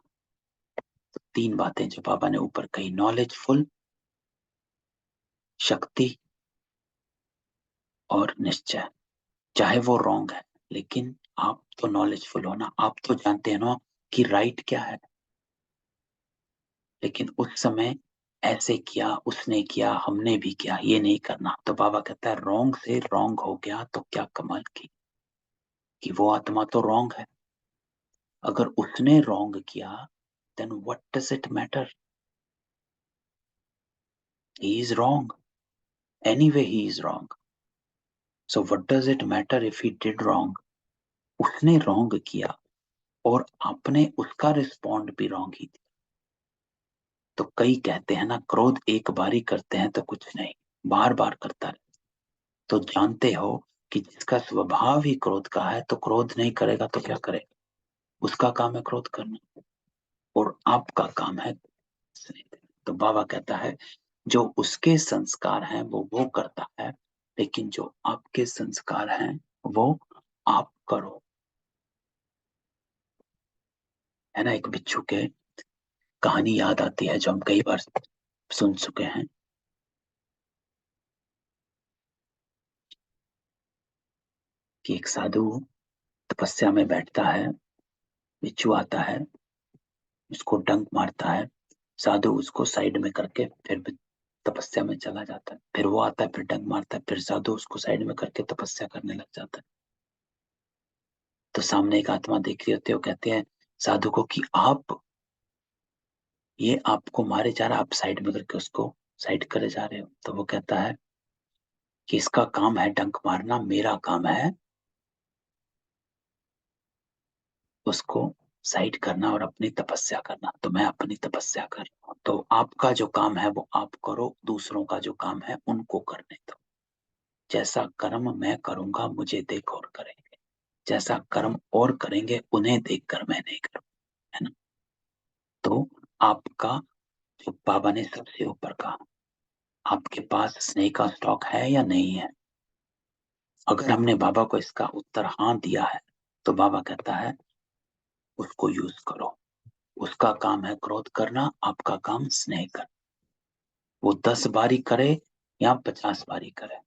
तो तीन बातें जो बाबा ने ऊपर कही, नॉलेजफुल, शक्ति और निश्चय। चाहे वो रॉन्ग है, लेकिन आप तो नॉलेजफुल हो ना, आप तो जानते हैं ना कि राइट क्या है। लेकिन उस समय ऐसे किया, उसने किया, हमने भी किया, ये नहीं करना। तो बाबा कहता है रॉन्ग से रॉन्ग हो गया तो क्या कमाल की कि वो आत्मा तो रॉन्ग है। अगर उसने रॉन्ग किया then what does it matter, he is wrong anyway, he is wrong. So what does it matter if he did wrong. उसने रॉन्ग किया और आपने उसका रिस्पॉन्ड भी रॉन्ग ही दिया। तो कई कहते हैं ना क्रोध एक बार ही करते हैं तो कुछ नहीं, बार बार करता रहे। तो जानते हो कि जिसका स्वभाव ही क्रोध का है तो क्रोध नहीं करेगा तो क्या करेगा? उसका काम है क्रोध करना और आपका काम है स्नेह देना। तो बाबा कहता है जो उसके संस्कार हैं वो करता है, लेकिन जो आपके संस्कार हैं वो आप करो। है ना, एक बिच्छू के कहानी याद आती है जो हम कई बार सुन चुके हैं कि एक साधु तपस्या में बैठता है, बिच्छू आता है, उसको डंक मारता है, साधु उसको साइड में करके फिर तपस्या में चला जाता है। फिर वो आता है, फिर डंक मारता है, फिर साधु उसको साइड में करके तपस्या करने लग जाता है। तो सामने एक आत्मा देख रही होती है, वो कहते हैं साधु को कि आप, ये आपको मारे जा रहा, आप साइड में करके उसको साइड करे जा रहे हो। तो वो कहता है कि इसका काम है डंक मारना, मेरा काम है उसको साइड करना और अपनी तपस्या करना। तो मैं अपनी तपस्या कर रहा हूँ, तो आपका जो काम है वो आप करो, दूसरों का जो काम है उनको करने दो। जैसा कर्म मैं करूंगा मुझे देख और करेंगे, जैसा कर्म और करेंगे उन्हें देखकर मैं नहीं करूंगा। है ना। तो आपका जो बाबा ने सबसे ऊपर कहा, आपके पास स्नेह का स्टॉक है या नहीं है? अगर हमने बाबा को इसका उत्तर हाँ दिया है तो बाबा कहता है उसको यूज करो। उसका काम है क्रोध करना, आपका काम स्नेह करना। वो 10 बारी करे या 50 बारी करे,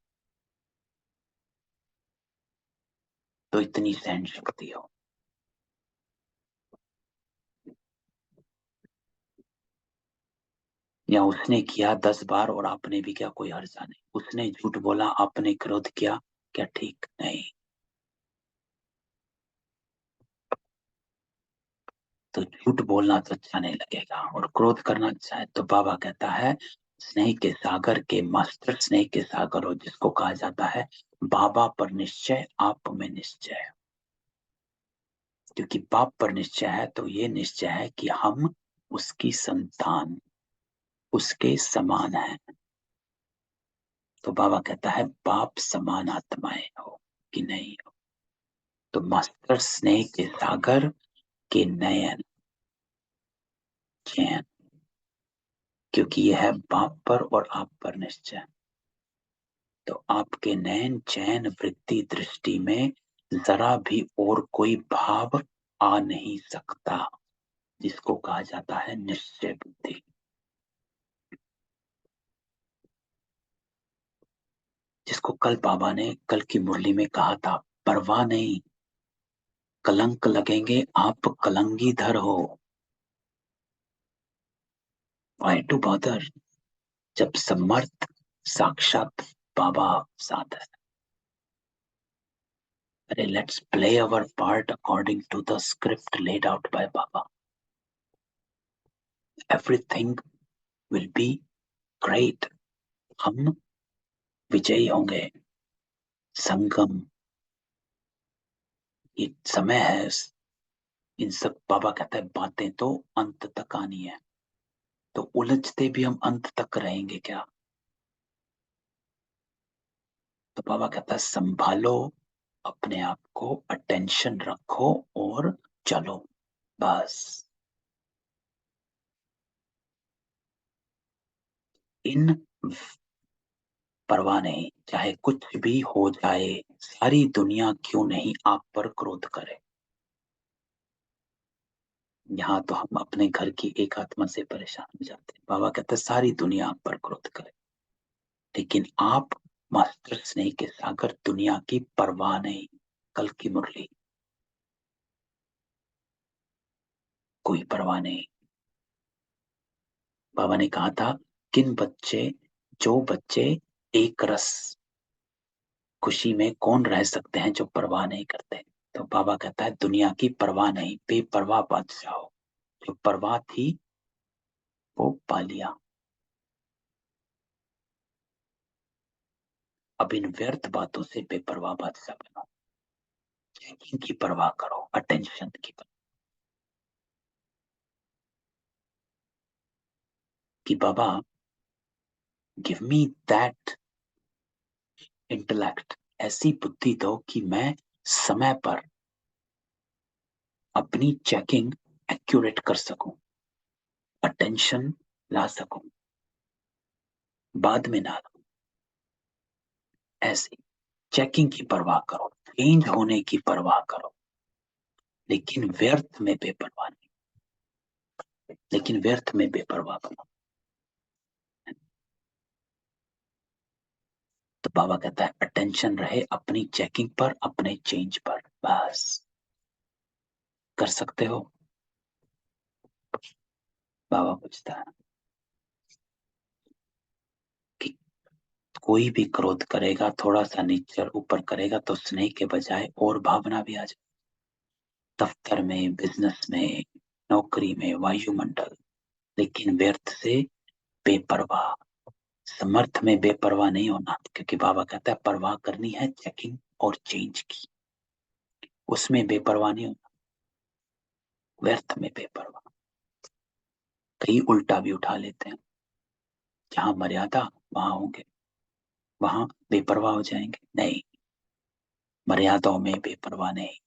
तो इतनी सहन शक्ति हो। या उसने किया 10 बार और आपने भी किया, कोई हर्जा नहीं। उसने झूठ बोला, आपने क्रोध किया, क्या ठीक नहीं? तो झूठ बोलना तो अच्छा नहीं लगेगा और क्रोध करना अच्छा है। तो बाबा कहता है स्नेह के सागर के मास्टर, स्नेह के सागर हो, जिसको कहा जाता है बाबा पर निश्चय, आप में निश्चय। क्योंकि बाप पर निश्चय है तो ये निश्चय है कि हम उसकी संतान, उसके समान है। तो बाबा कहता है बाप समान आत्माएं हो कि नहीं हो। तो मास्टर स्नेह के सागर के नयन चैन, क्योंकि यह है बाप पर और आप पर निश्चय। तो आपके नयन चैन वृत्ति दृष्टि में जरा भी और कोई भाव आ नहीं सकता, जिसको कहा जाता है निश्चय बुद्धि। जिसको कल बाबा ने कल की मुरली में कहा था, परवाह नहीं, कलंक लगेंगे, आप कलंगीधर हो, व्हाई टू बॉदर, जब समर्थ साक्षात बाबा साथ है। अरे let's play our part according to the script laid out by Baba, everything will be great. हम विजयी होंगे। संगम, ये समय है, इन सब बाबा कहता है बातें तो अंत तक आनी है, तो उलझते भी हम अंत तक रहेंगे क्या? तो बाबा कहता है संभालो अपने आप को, अटेंशन रखो और चलो, बस। इन परवाह नहीं, चाहे कुछ भी हो जाए, सारी दुनिया क्यों नहीं आप पर क्रोध करे। यहाँ तो हम अपने घर की एक आत्मा से परेशान हो जाते हैं। बाबा कहते हैं सारी दुनिया आप पर क्रोध करे, लेकिन आप मास्टर स्नेह के सागर, दुनिया की परवाह नहीं। कल की मुरली, कोई परवाह नहीं। बाबा ने कहा था जो बच्चे एक रस खुशी में कौन रह सकते हैं जो परवाह नहीं करते। तो बाबा कहता है दुनिया की परवाह नहीं, बेपरवाह बादशाह हो। जो परवाह थी वो पा लिया। अब इन व्यर्थ बातों से बेपरवाह बादशाह बनो, चेकिंग की परवाह करो, अटेंशन की परवाह, कि बाबा गिव मी दैट इंटेलेक्ट, ऐसी बुद्धि दो कि मैं समय पर अपनी चेकिंग एक्यूरेट कर सकूं, अटेंशन ला सकूं, बाद में ना लाऊं। ऐसी चेकिंग की परवाह करो, चेंज होने की परवाह करो, लेकिन व्यर्थ में बेपरवाह नहीं, लेकिन व्यर्थ में बेपरवाह बनो। तो बाबा कहता है अटेंशन रहे अपनी चेकिंग पर, अपने चेंज पर, बस। कर सकते हो? बाबा पूछता है कि कोई भी क्रोध करेगा, थोड़ा सा नीचे और ऊपर करेगा तो स्नेह के बजाय और भावना भी आ जाए। दफ्तर में, बिजनेस में, नौकरी में, वायुमंडल, लेकिन व्यर्थ से बेपरवाह। समर्थ में बेपरवाह नहीं होना, क्योंकि बाबा कहता है परवाह करनी है चेकिंग और चेंज की, उसमें बेपरवाह नहीं होना, व्यर्थ में बेपरवाह। कई उल्टा भी उठा लेते हैं, जहां मर्यादा वहां होंगे, वहां बेपरवाह हो जाएंगे। नहीं, मर्यादाओं में बेपरवाह नहीं,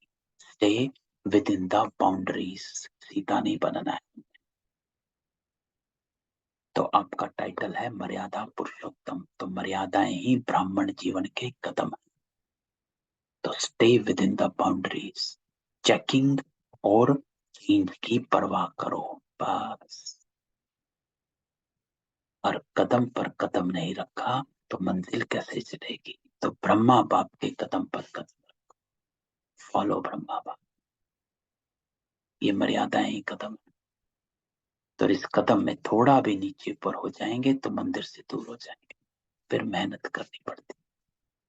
stay with in the boundaries, सीधा नहीं बनना है। तो आपका टाइटल है मर्यादा पुरुषोत्तम, तो मर्यादाएं ही ब्राह्मण जीवन के कदम है। तो stay with in the boundaries, checking और चेंज की परवाह करो, बस। और कदम पर कदम नहीं रखा तो मंजिल कैसे चलेगी? तो ब्रह्मा बाप के कदम पर कदम, फॉलो ब्रह्मा बाप, ये मर्यादाएं ही कदम है। तो इस कदम में थोड़ा भी नीचे ऊपर हो जाएंगे तो मंदिर से दूर हो जाएंगे, फिर मेहनत करनी पड़ती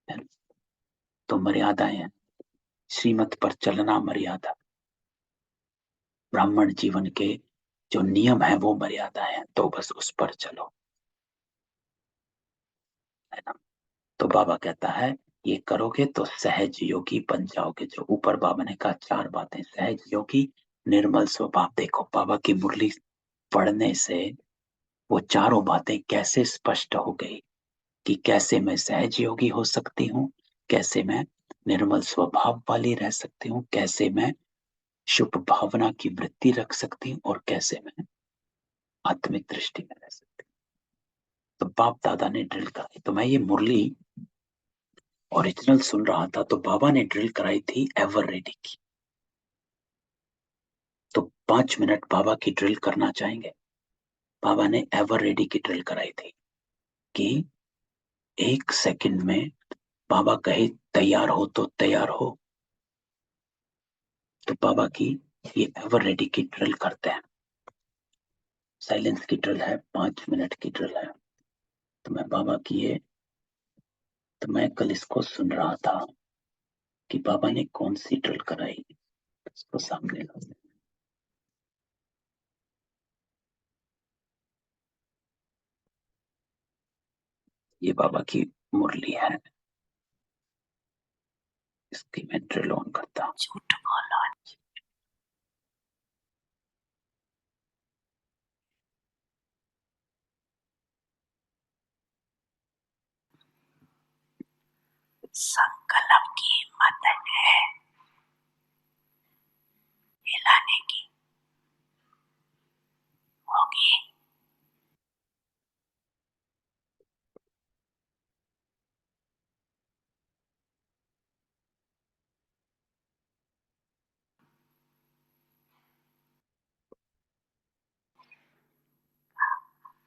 है। तो मर्यादाएं हैं, श्रीमत पर चलना मर्यादा, ब्राह्मण जीवन के जो नियम है वो मर्यादा है, तो बस उस पर चलो, है ना। तो बाबा कहता है ये करोगे तो सहज योगी बन जाओगे। जो ऊपर बाबा ने कहा चार बातें, सहज योगी, निर्मल स्वभाव। देखो बाबा की मुरली पढ़ने से वो चारों बातें कैसे स्पष्ट हो गई, कि कैसे मैं सहज योगी हो सकती हूँ, कैसे मैं निर्मल स्वभाव वाली रह सकती हूँ, कैसे मैं शुभ भावना की वृत्ति रख सकती हूँ, और कैसे मैं आत्मिक दृष्टि में रह सकती हूँ। तो बाप दादा ने ड्रिल कराई। तो मैं ये मुरली ओरिजिनल सुन रहा था, तो बाबा ने ड्रिल कराई थी एवर रेडी की। तो 5 मिनट बाबा की ड्रिल करना चाहेंगे। बाबा ने एवर रेडी की ड्रिल कराई थी कि 1 सेकंड में बाबा कहे तैयार हो तो तैयार हो। तो बाबा की ये एवर रेडी की ड्रिल करते हैं। साइलेंस की ड्रिल है, 5 मिनट की ड्रिल है। तो मैं बाबा की ये, तो मैं कल इसको सुन रहा था कि बाबा ने कौन सी ड्रिल कराई, इसको सामने ला। ये बाबा की मुरली है, इसकी मैं ड्रिल ऑन करता हूँ। झूठ बोला। संकल्प की हिम्मत है हिलाने की, होगी।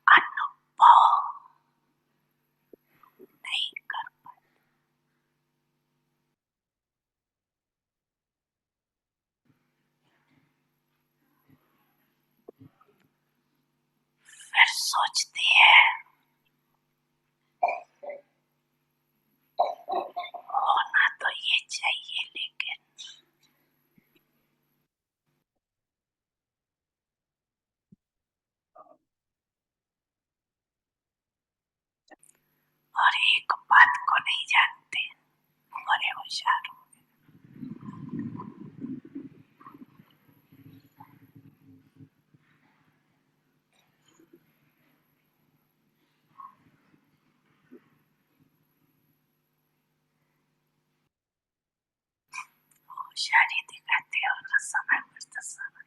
अनुभव नहीं कर पाए। फिर सोचती है होना तो ये चाहिए, लेकिन और एक बात को नहीं जानते, बड़े होशियार हो। होशियारी दिखाते हो ना समय पर समय।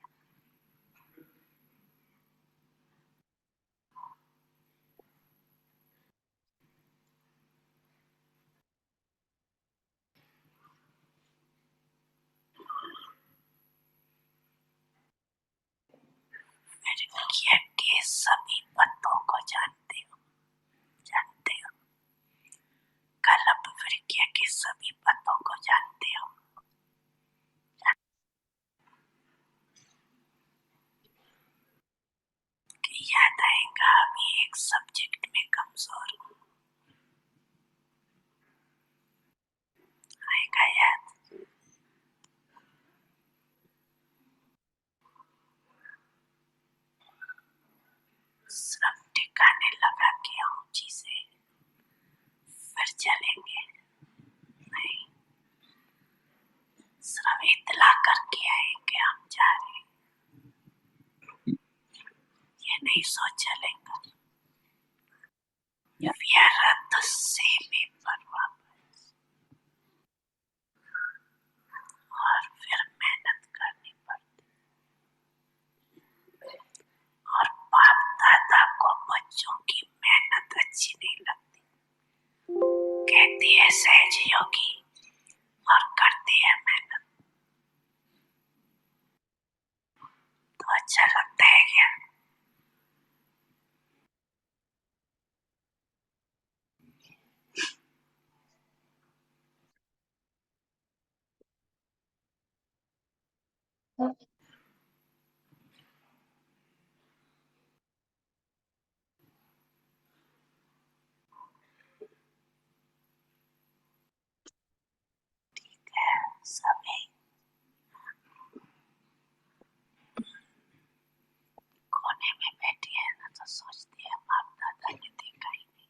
फिर के सभी पत्तों को जानते हो, जानते हो। कल्प वृक्ष के सभी पत्तों को जानते हो। कि याद आएगा अभी एक सब्जेक्ट में कमजोर हूँ, आएगा याद। श्रम ठिकाने लगा के ऊंची से फिर चलेंगे। नहीं, श्रम इतला करके आएंगे हम जा रहे, ये नहीं सोच चलेंगे। व्यर्थ सेवे पर वापस, और फिर मेहनत करनी पड़ती। और बाप दादा को बच्चों की मेहनत अच्छी नहीं लगती, कहती है सहज योगी, और करती है मेहनत। तो अच्छा लगता है क्या? ठीक है, सभी कोने में बैठी है ना, तो सोचती है बाप दादा ने देखा ही नहीं।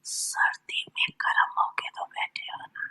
सर्दी में गर्म होके तो बैठे हो ना,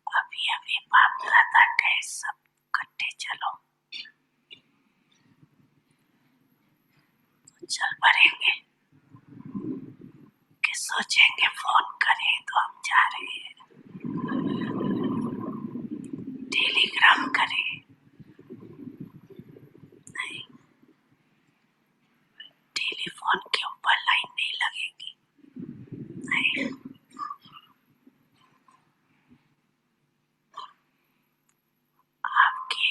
अभी अभी बाप दादा गए, सब इकट्ठे चलो, चल पड़ेंगे कि सोचेंगे फोन करें तो हम जा रहे हैं, टेलीग्राम करें, नहीं, टेलीफोन के ऊपर लाइन नहीं लगेगी, नहीं, आपके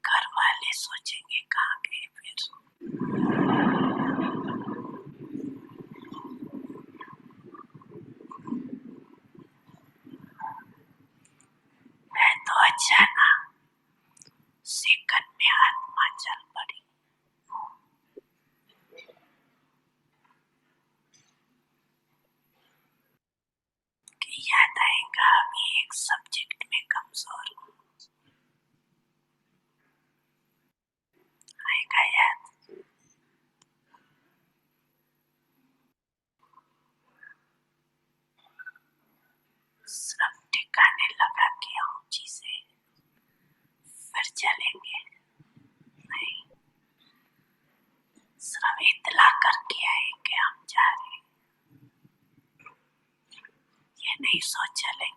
घर वाले सोचेंगे कहाँ गए फिर। है तो अच्छा ना, सेकंड में आत्मा चल पड़ी। कि याद आएगा अभी एक सब्जेक्ट में कमजोर हूँ, आएगा याद। सब ठिकाने लगा के आऊं चीजें, फिर चलेंगे, नहीं, सिर्फ इतला करके आएंगे हम जा रहे, ये नहीं सोच चलेंगे,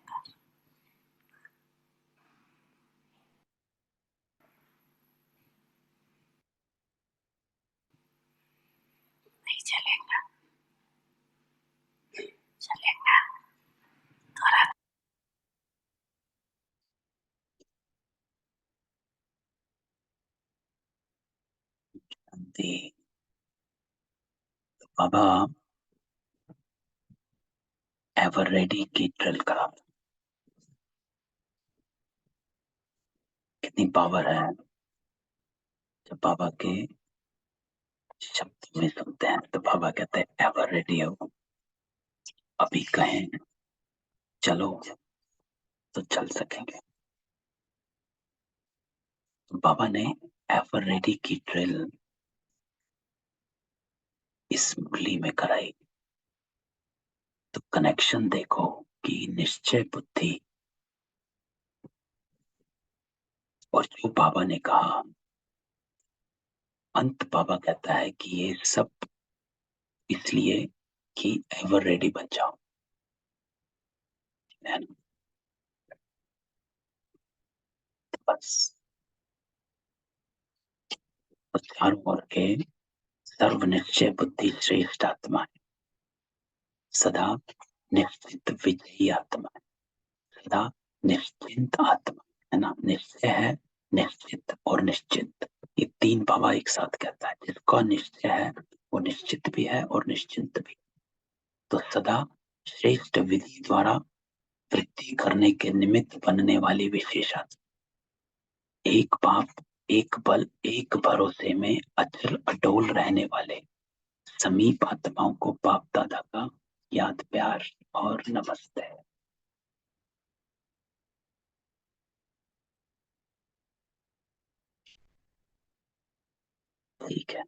नहीं चलेगा, चलेगा थोड़ा। बाबा एवर रेडी की ड्रिल करा, कितनी पावर है जब बाबा के शब्द में सुनते हैं तो बाबा कहते हैं एवर रेडी हो, अभी कहें चलो तो चल सकेंगे। तो बाबा ने एवर रेडी की ड्रिल इस मुरली में कराई, तो कनेक्शन देखो कि निश्चय बुद्धि और जो बाबा ने कहा, अंत बाबा कहता है कि ये सब इसलिए कि एवर रेडी बन जाओ, है ना? तो बस तो चारों ओर के सर्वनिश्चय बुद्धि श्रेष्ठ आत्मा है, सदा निश्चित विजयी आत्मा है, सदा निश्चिंत आत्मा है ना, निश्चय है, निश्चित और निश्चिंत, ये तीन बाबा एक साथ कहता है। जिसका निश्चय है वो निश्चित भी है और निश्चिंत भी, तो सदा श्रेष्ठ विधि द्वारा वृद्धि करने के निमित्त बनने वाली विशेष आत्मा, एक बाप एक बल एक भरोसे में अचल अडोल रहने वाले समीप आत्माओं को बाप दादा का याद प्यार और नमस्ते। ठीक है,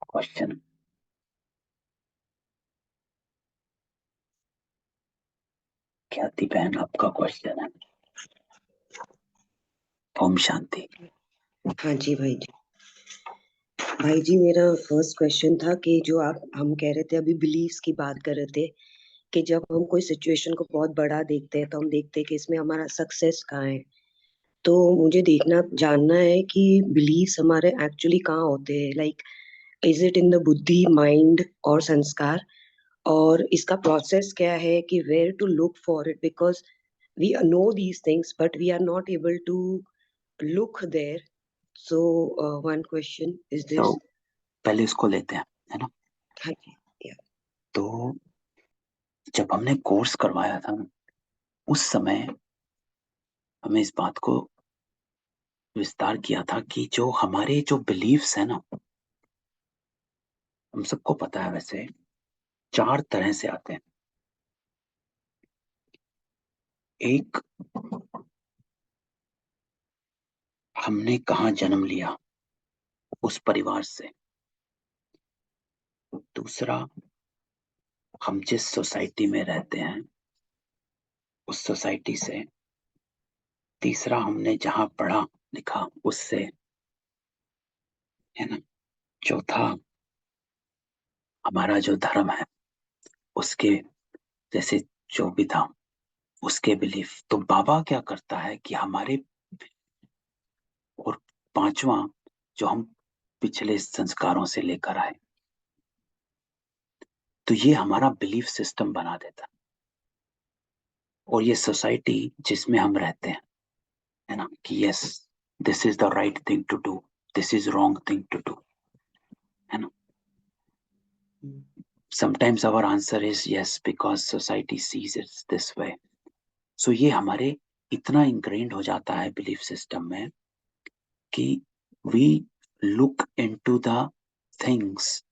क्वेश्चन। ख्याति बहन, आपका क्वेश्चन है। ओम शांति। हाँ जी भाई जी। भाई जी, मेरा फर्स्ट क्वेश्चन था कि जो हम कह रहे थे, अभी बिलीव्स की बात कर रहे थे कि जब हम कोई सिचुएशन को बहुत बड़ा देखते हैं तो हम देखते हैं कि इसमें हमारा सक्सेस कहाँ है। तो मुझे जानना है कि बिलीव्स हमारे एक्चुअली कहाँ होते हैं, like is it in the बुद्धि, माइंड और संस्कार, और इसका प्रोसेस क्या है कि where to look for it, because we know these things but we are not able to look there. So, one question is तो this. पहले इसको लेते हैं, है ना। हाँ जी, yeah. तो जब हमने कोर्स करवाया था ना, उस समय हमें इस बात को विस्तार किया था कि जो हमारे जो बिलीव्स है ना, हम सबको पता है वैसे 4 तरह से आते हैं। एक, हमने कहाँ जन्म लिया, उस परिवार से। दूसरा, हम जिस सोसाइटी में रहते हैं, उस सोसाइटी से। तीसरा, हमने जहाँ पढ़ा लिखा, उससे, है ना। चौथा, हमारा जो धर्म है, उसके जैसे जो भी था, उसके बिलीफ। तो बाबा क्या करता है कि हमारे, और पांचवा, जो हम पिछले संस्कारों से लेकर आए, तो ये हमारा बिलीफ सिस्टम बना देता है। और ये सोसाइटी जिसमें हम रहते हैं, है ना, कि yes, this is the right thing to do, this is wrong thing to do, है ना। Sometimes our answer is yes because society sees it's this way. So ये हमारे इतना इंग्रेन्ड हो जाता है बिलीफ सिस्टम में कि we look into the things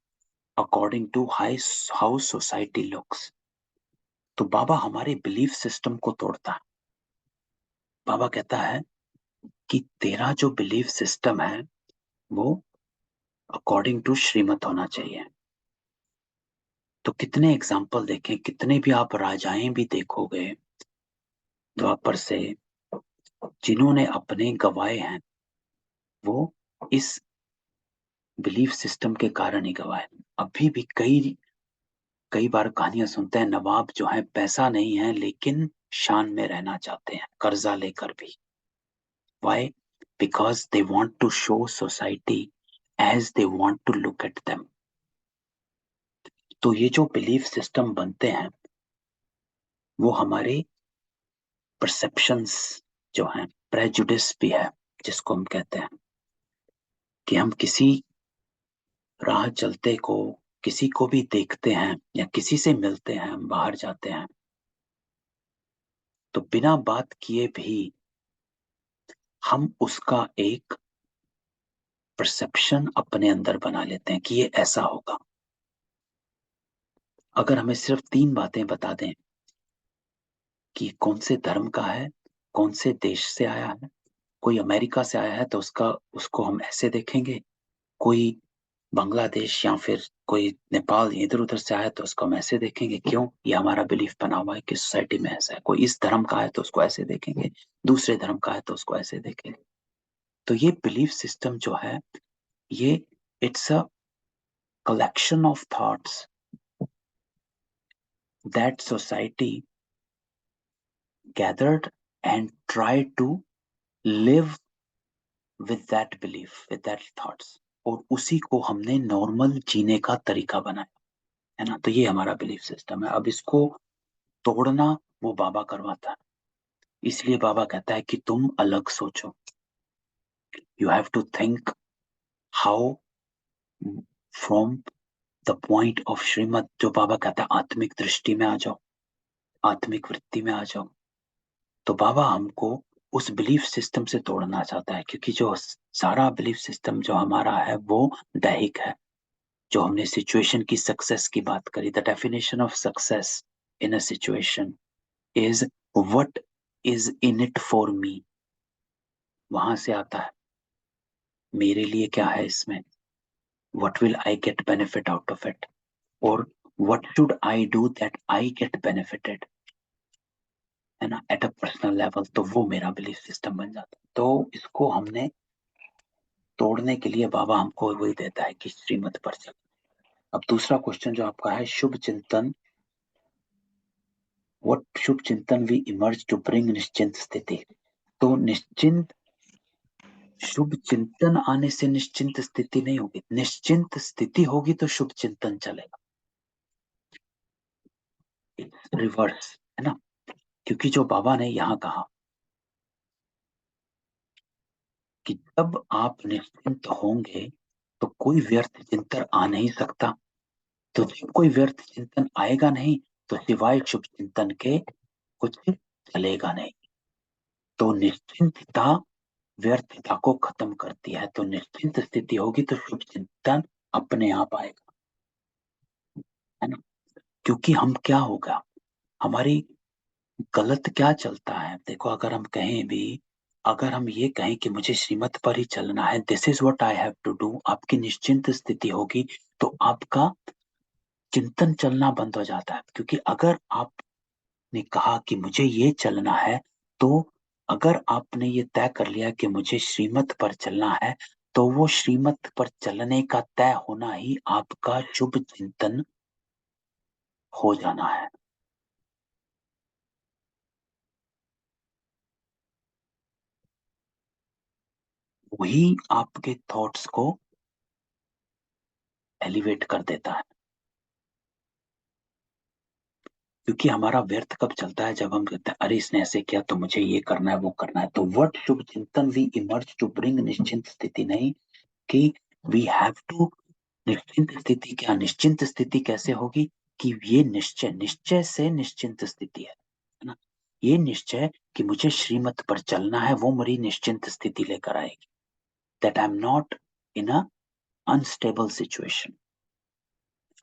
according to how society looks. तो बाबा हमारे बिलीफ सिस्टम को तोड़ता है। बाबा कहता है कि तेरा जो बिलीफ सिस्टम है वो अकॉर्डिंग टू श्रीमत होना चाहिए। तो कितने एग्जाम्पल देखें, कितने भी आप राजाएं भी देखोगे द्वापर से, जिन्होंने अपने गवाए हैं, वो इस बिलीफ सिस्टम के कारण ही गवाए। अभी भी कई कई बार कहानियां सुनते हैं, नवाब जो है पैसा नहीं है लेकिन शान में रहना चाहते हैं, कर्जा लेकर भी। Why? Because they want to show society as they want to look at them. तो ये जो बिलीफ सिस्टम बनते हैं, वो हमारे परसेप्शंस जो हैं, प्रेजुडिस भी है जिसको हम कहते हैं, कि हम किसी राह चलते को, किसी को भी देखते हैं या किसी से मिलते हैं, हम बाहर जाते हैं, तो बिना बात किए भी हम उसका एक परसेप्शन अपने अंदर बना लेते हैं कि ये ऐसा होगा। अगर हमें सिर्फ 3 बातें बता दें कि कौन से धर्म का है, कौन से देश से आया है, कोई अमेरिका से आया है तो उसको हम ऐसे देखेंगे, कोई बांग्लादेश या फिर कोई नेपाल इधर उधर से आया तो उसको हम ऐसे देखेंगे। क्यों? ये हमारा बिलीफ बना हुआ है कि सोसाइटी में ऐसा है। कोई इस धर्म का है तो उसको ऐसे देखेंगे, दूसरे धर्म का है तो उसको ऐसे देखेंगे। तो ये बिलीफ सिस्टम जो है, ये it's a collection of thoughts that society gathered and tried to live with that belief, with that thoughts, और उसी को हमने नॉर्मल जीने का तरीका बनाया, है ना। तो ये हमारा बिलीफ सिस्टम है। अब इसको तोड़ना वो बाबा करवाता है। इसलिए बाबा कहता है कि तुम अलग सोचो, you have to think how from the point of श्रीमत। जो बाबा कहता है आत्मिक दृष्टि में आ जाओ, आत्मिक वृत्ति में आ जाओ। तो बाबा हमको उस बिलीफ सिस्टम से तोड़ना चाहता है, क्योंकि जो सारा बिलीफ सिस्टम जो हमारा है वो दैहिक है। जो हमने सिचुएशन की सक्सेस की बात करी, the definition of success in a situation is what is in it for me. वहां से आता है मेरे लिए क्या है इसमें, what will I get benefit out of it, और what should I do that I get benefited. है ना, एट अ पर्सनल लेवल, तो वो मेरा बिलीफ सिस्टम बन जाता है। तो इसको हमने तोड़ने के लिए बाबा हमको वही देता है कि श्रीमत पर चल। अब दूसरा क्वेश्चन जो आपका है, शुभ चिंतन, व्हाट शुभ चिंतन वी इमर्ज टू ब्रिंग निश्चिंत स्थिति। तो निश्चिंत, शुभ चिंतन आने से निश्चिंत स्थिति नहीं होगी, निश्चिंत स्थिति होगी तो शुभ चिंतन चलेगा। रिवर्स है ना, क्योंकि जो बाबा ने यहाँ कहा कि जब आप निश्चिंत होंगे तो कोई व्यर्थ चिंतन आ नहीं सकता, तो जब कोई व्यर्थ चिंतन आएगा नहीं तो सिवाय शुभ चिंतन के कुछ चलेगा नहीं। तो निश्चिंतता व्यर्थता को खत्म करती है, तो निश्चिंत स्थिति होगी तो शुभ चिंतन अपने आप आएगा, है ना। क्योंकि हम क्या होगा, हमारी गलत क्या चलता है, देखो अगर हम कहें भी, अगर हम ये कहें कि मुझे श्रीमत पर ही चलना है, this is what I have to do, आपकी निश्चिंत स्थिति होगी तो आपका चिंतन चलना बंद हो जाता है। क्योंकि अगर आपने कहा कि मुझे ये चलना है, तो अगर आपने ये तय कर लिया कि मुझे श्रीमत पर चलना है, तो वो श्रीमत पर चलने का तय होना ही आपका शुभ चिंतन हो जाना है। वही आपके थॉट्स को एलिवेट कर देता है। क्योंकि हमारा व्यर्थ कब चलता है, जब हम कहते हैं अरे इसने ऐसे किया तो मुझे ये करना है वो करना है। तो व्हाट शुभ चिंतन वी इमर्ज टू ब्रिंग निश्चिंत स्थिति, नहीं कि वी हैव टू, निश्चिंत स्थिति क्या, निश्चिंत स्थिति कैसे होगी कि ये निश्चय, निश्चय से निश्चिंत स्थिति है ना। ये निश्चय कि मुझे श्रीमत पर चलना है वो मेरी निश्चिंत स्थिति लेकर आएगी, that I am not in a unstable situation.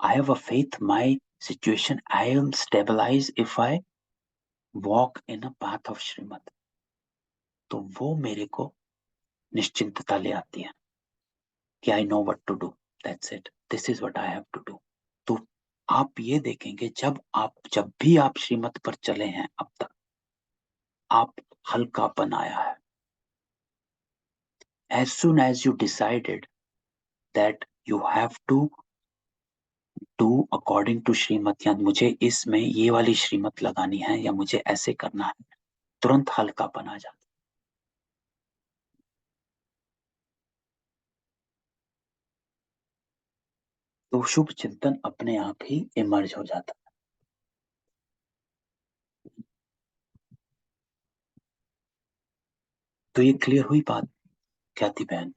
I have a faith my situation I am stabilized if I walk in a path of श्रीमत। तो वो मेरे को निश्चिंतता ले आती है कि I know what to do, that's it, this is what I have to do। तो आप ये देखेंगे जब भी आप श्रीमत पर चले हैं अब तक, आप हल्कापन आया है। As soon as you decided that you have to do according to श्रीमत, या मुझे इसमें ये वाली श्रीमत लगानी है या मुझे ऐसे करना है, तुरंत हल्कापन आ जाता। तो शुभ चिंतन अपने आप ही इमर्ज हो जाता है। तो ये क्लियर हुई बात ख्याति बहन?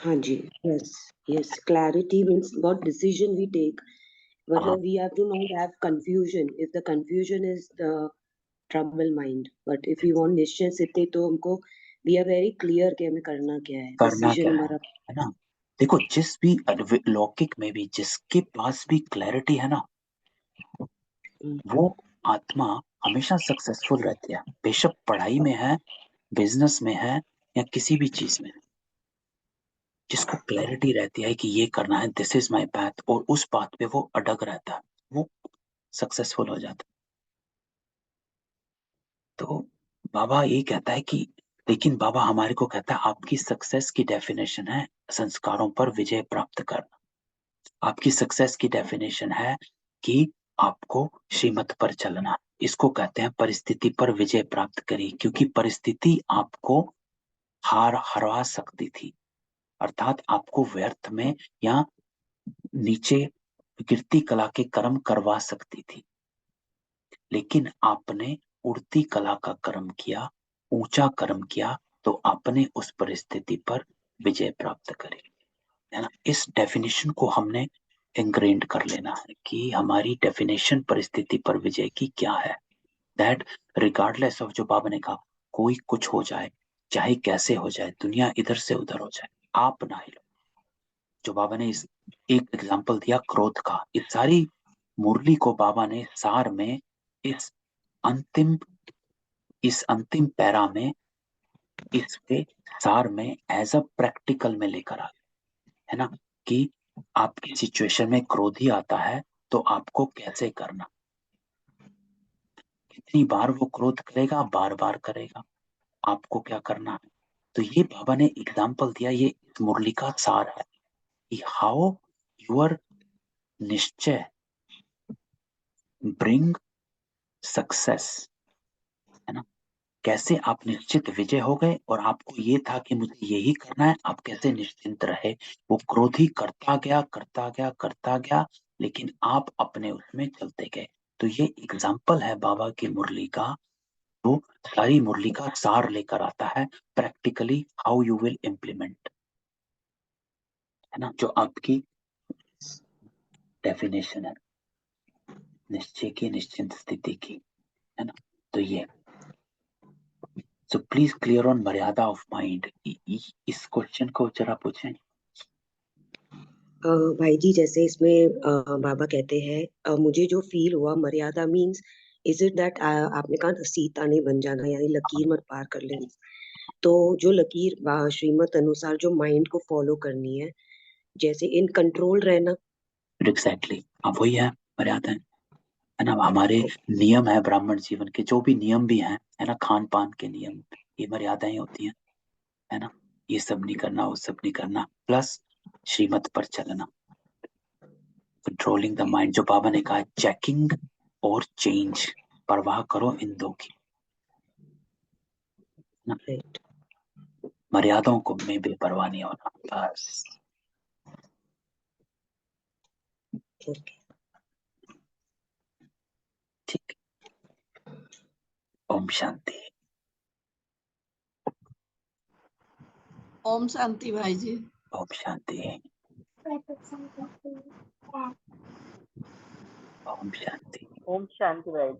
हाँ जी, yes, yes, clarity means what decision we take, मतलब we have to not have confusion, if the confusion is the trouble mind, but if we want निश्चय स्थिति तो हमको we are very clear कि हमें करना क्या है, करना decision क्या हमारा। है ना। देखो जिस भी लौकिक में भी जिसके पास भी क्लैरिटी है ना, वो आत्मा हमेशा सक्सेसफुल रहती है, बेशक पढ़ाई में है, बिजनेस में है, या किसी भी चीज में। जिसको क्लैरिटी रहती है कि ये करना है, दिस इज माय पाथ, और उस पाथ पे वो अडग रहता है, वो सक्सेसफुल हो जाता है। तो बाबा ये कहता है कि, लेकिन बाबा हमारे को कहता है आपकी सक्सेस की डेफिनेशन है संस्कारों पर विजय प्राप्त करना। आपकी सक्सेस की डेफिनेशन है कि आपको श्रीमत पर चलना। इसको कहते हैं परिस्थिति पर विजय प्राप्त करी, क्योंकि परिस्थिति आपको हरा सकती थी, अर्थात आपको व्यर्थ में या नीचे गिरती कला के कर्म करवा सकती थी। लेकिन आपने उड़ती कला का कर्म किया, ऊंचा कर्म किया, तो आपने उस परिस्थिति पर विजय प्राप्त करी, है ना। इस डेफिनेशन को हमने इंग्रेंड कर लेना है कि हमारी डेफिनेशन परिस्थिति पर विजय की क्या है। दैट रिगार्डलेस ऑफ, जो बाबा ने कहा, कोई कुछ हो जाए, चाहे कैसे हो जाए, दुनिया इधर से उधर हो जाए, आप ना हिलो। जो बाबा ने इस एक एग्जांपल दिया क्रोध का, इस सारी मुरली को बाबा ने सार में इस अंतिम अंतिम पैरा में, इसके सार में एज अ प्रैक्टिकल में लेकर आ, है ना, कि आपकी सिचुएशन में क्रोध ही आता है तो आपको कैसे करना, कितनी बार वो क्रोध करेगा, बार बार करेगा, आपको क्या करना है। तो ये बाबा ने एग्जाम्पल दिया, ये इस मुरली का सार है कि हाउ योर निश्चय ब्रिंग सक्सेस, है ना। कैसे आप निश्चित विजय हो गए और आपको ये था कि मुझे यही करना है, आप कैसे निश्चिंत रहे। वो क्रोधी करता गया करता गया करता गया, लेकिन आप अपने उसमें चलते गए। तो ये एग्जाम्पल है बाबा की मुरली का, वो सारी मुरली का सार लेकर आता है, practically how you will implement, है ना, जो आपकी डेफिनेशन है निश्चय की, निश्चिंत स्थिति की, है ना। तो ये सो प्लीज क्लियर ऑन मर्यादा ऑफ माइंड। इस क्वेश्चन को जरा पूछें। भाई जी जैसे इसमें बाबा कहते हैं मुझे जो फील हुआ मर्यादा मीन्स इज इट दैट आपने कहा था सीता नहीं बन जाना, यानी लकीर मत पार कर लेनी। तो जो लकीर श्रीमत अनुसार जो माइंड को फॉलो करनी है, जैसे इन कंट्रोल रहना। एग्जैक्टली हाँ, वही है मर्यादा, है ना। हमारे नियम है ब्राह्मण जीवन के, जो भी नियम भी हैं, है ना, खान पान के नियम, ये मर्यादाएं होती हैं, है ना। ये सब नहीं करना, वो सब नहीं करना, प्लस श्रीमत पर चलना, कंट्रोलिंग द माइंड, जो बाबा ने कहा चेकिंग और चेंज, परवाह करो इन दो की, ना। राइट। मर्यादाओं को में बेपरवाह नहीं होना, बस। ओके। ठीक। ओम शांति। ओम शांति भाई जी। Om Shanti. Om Shanti. Om Shanti, right?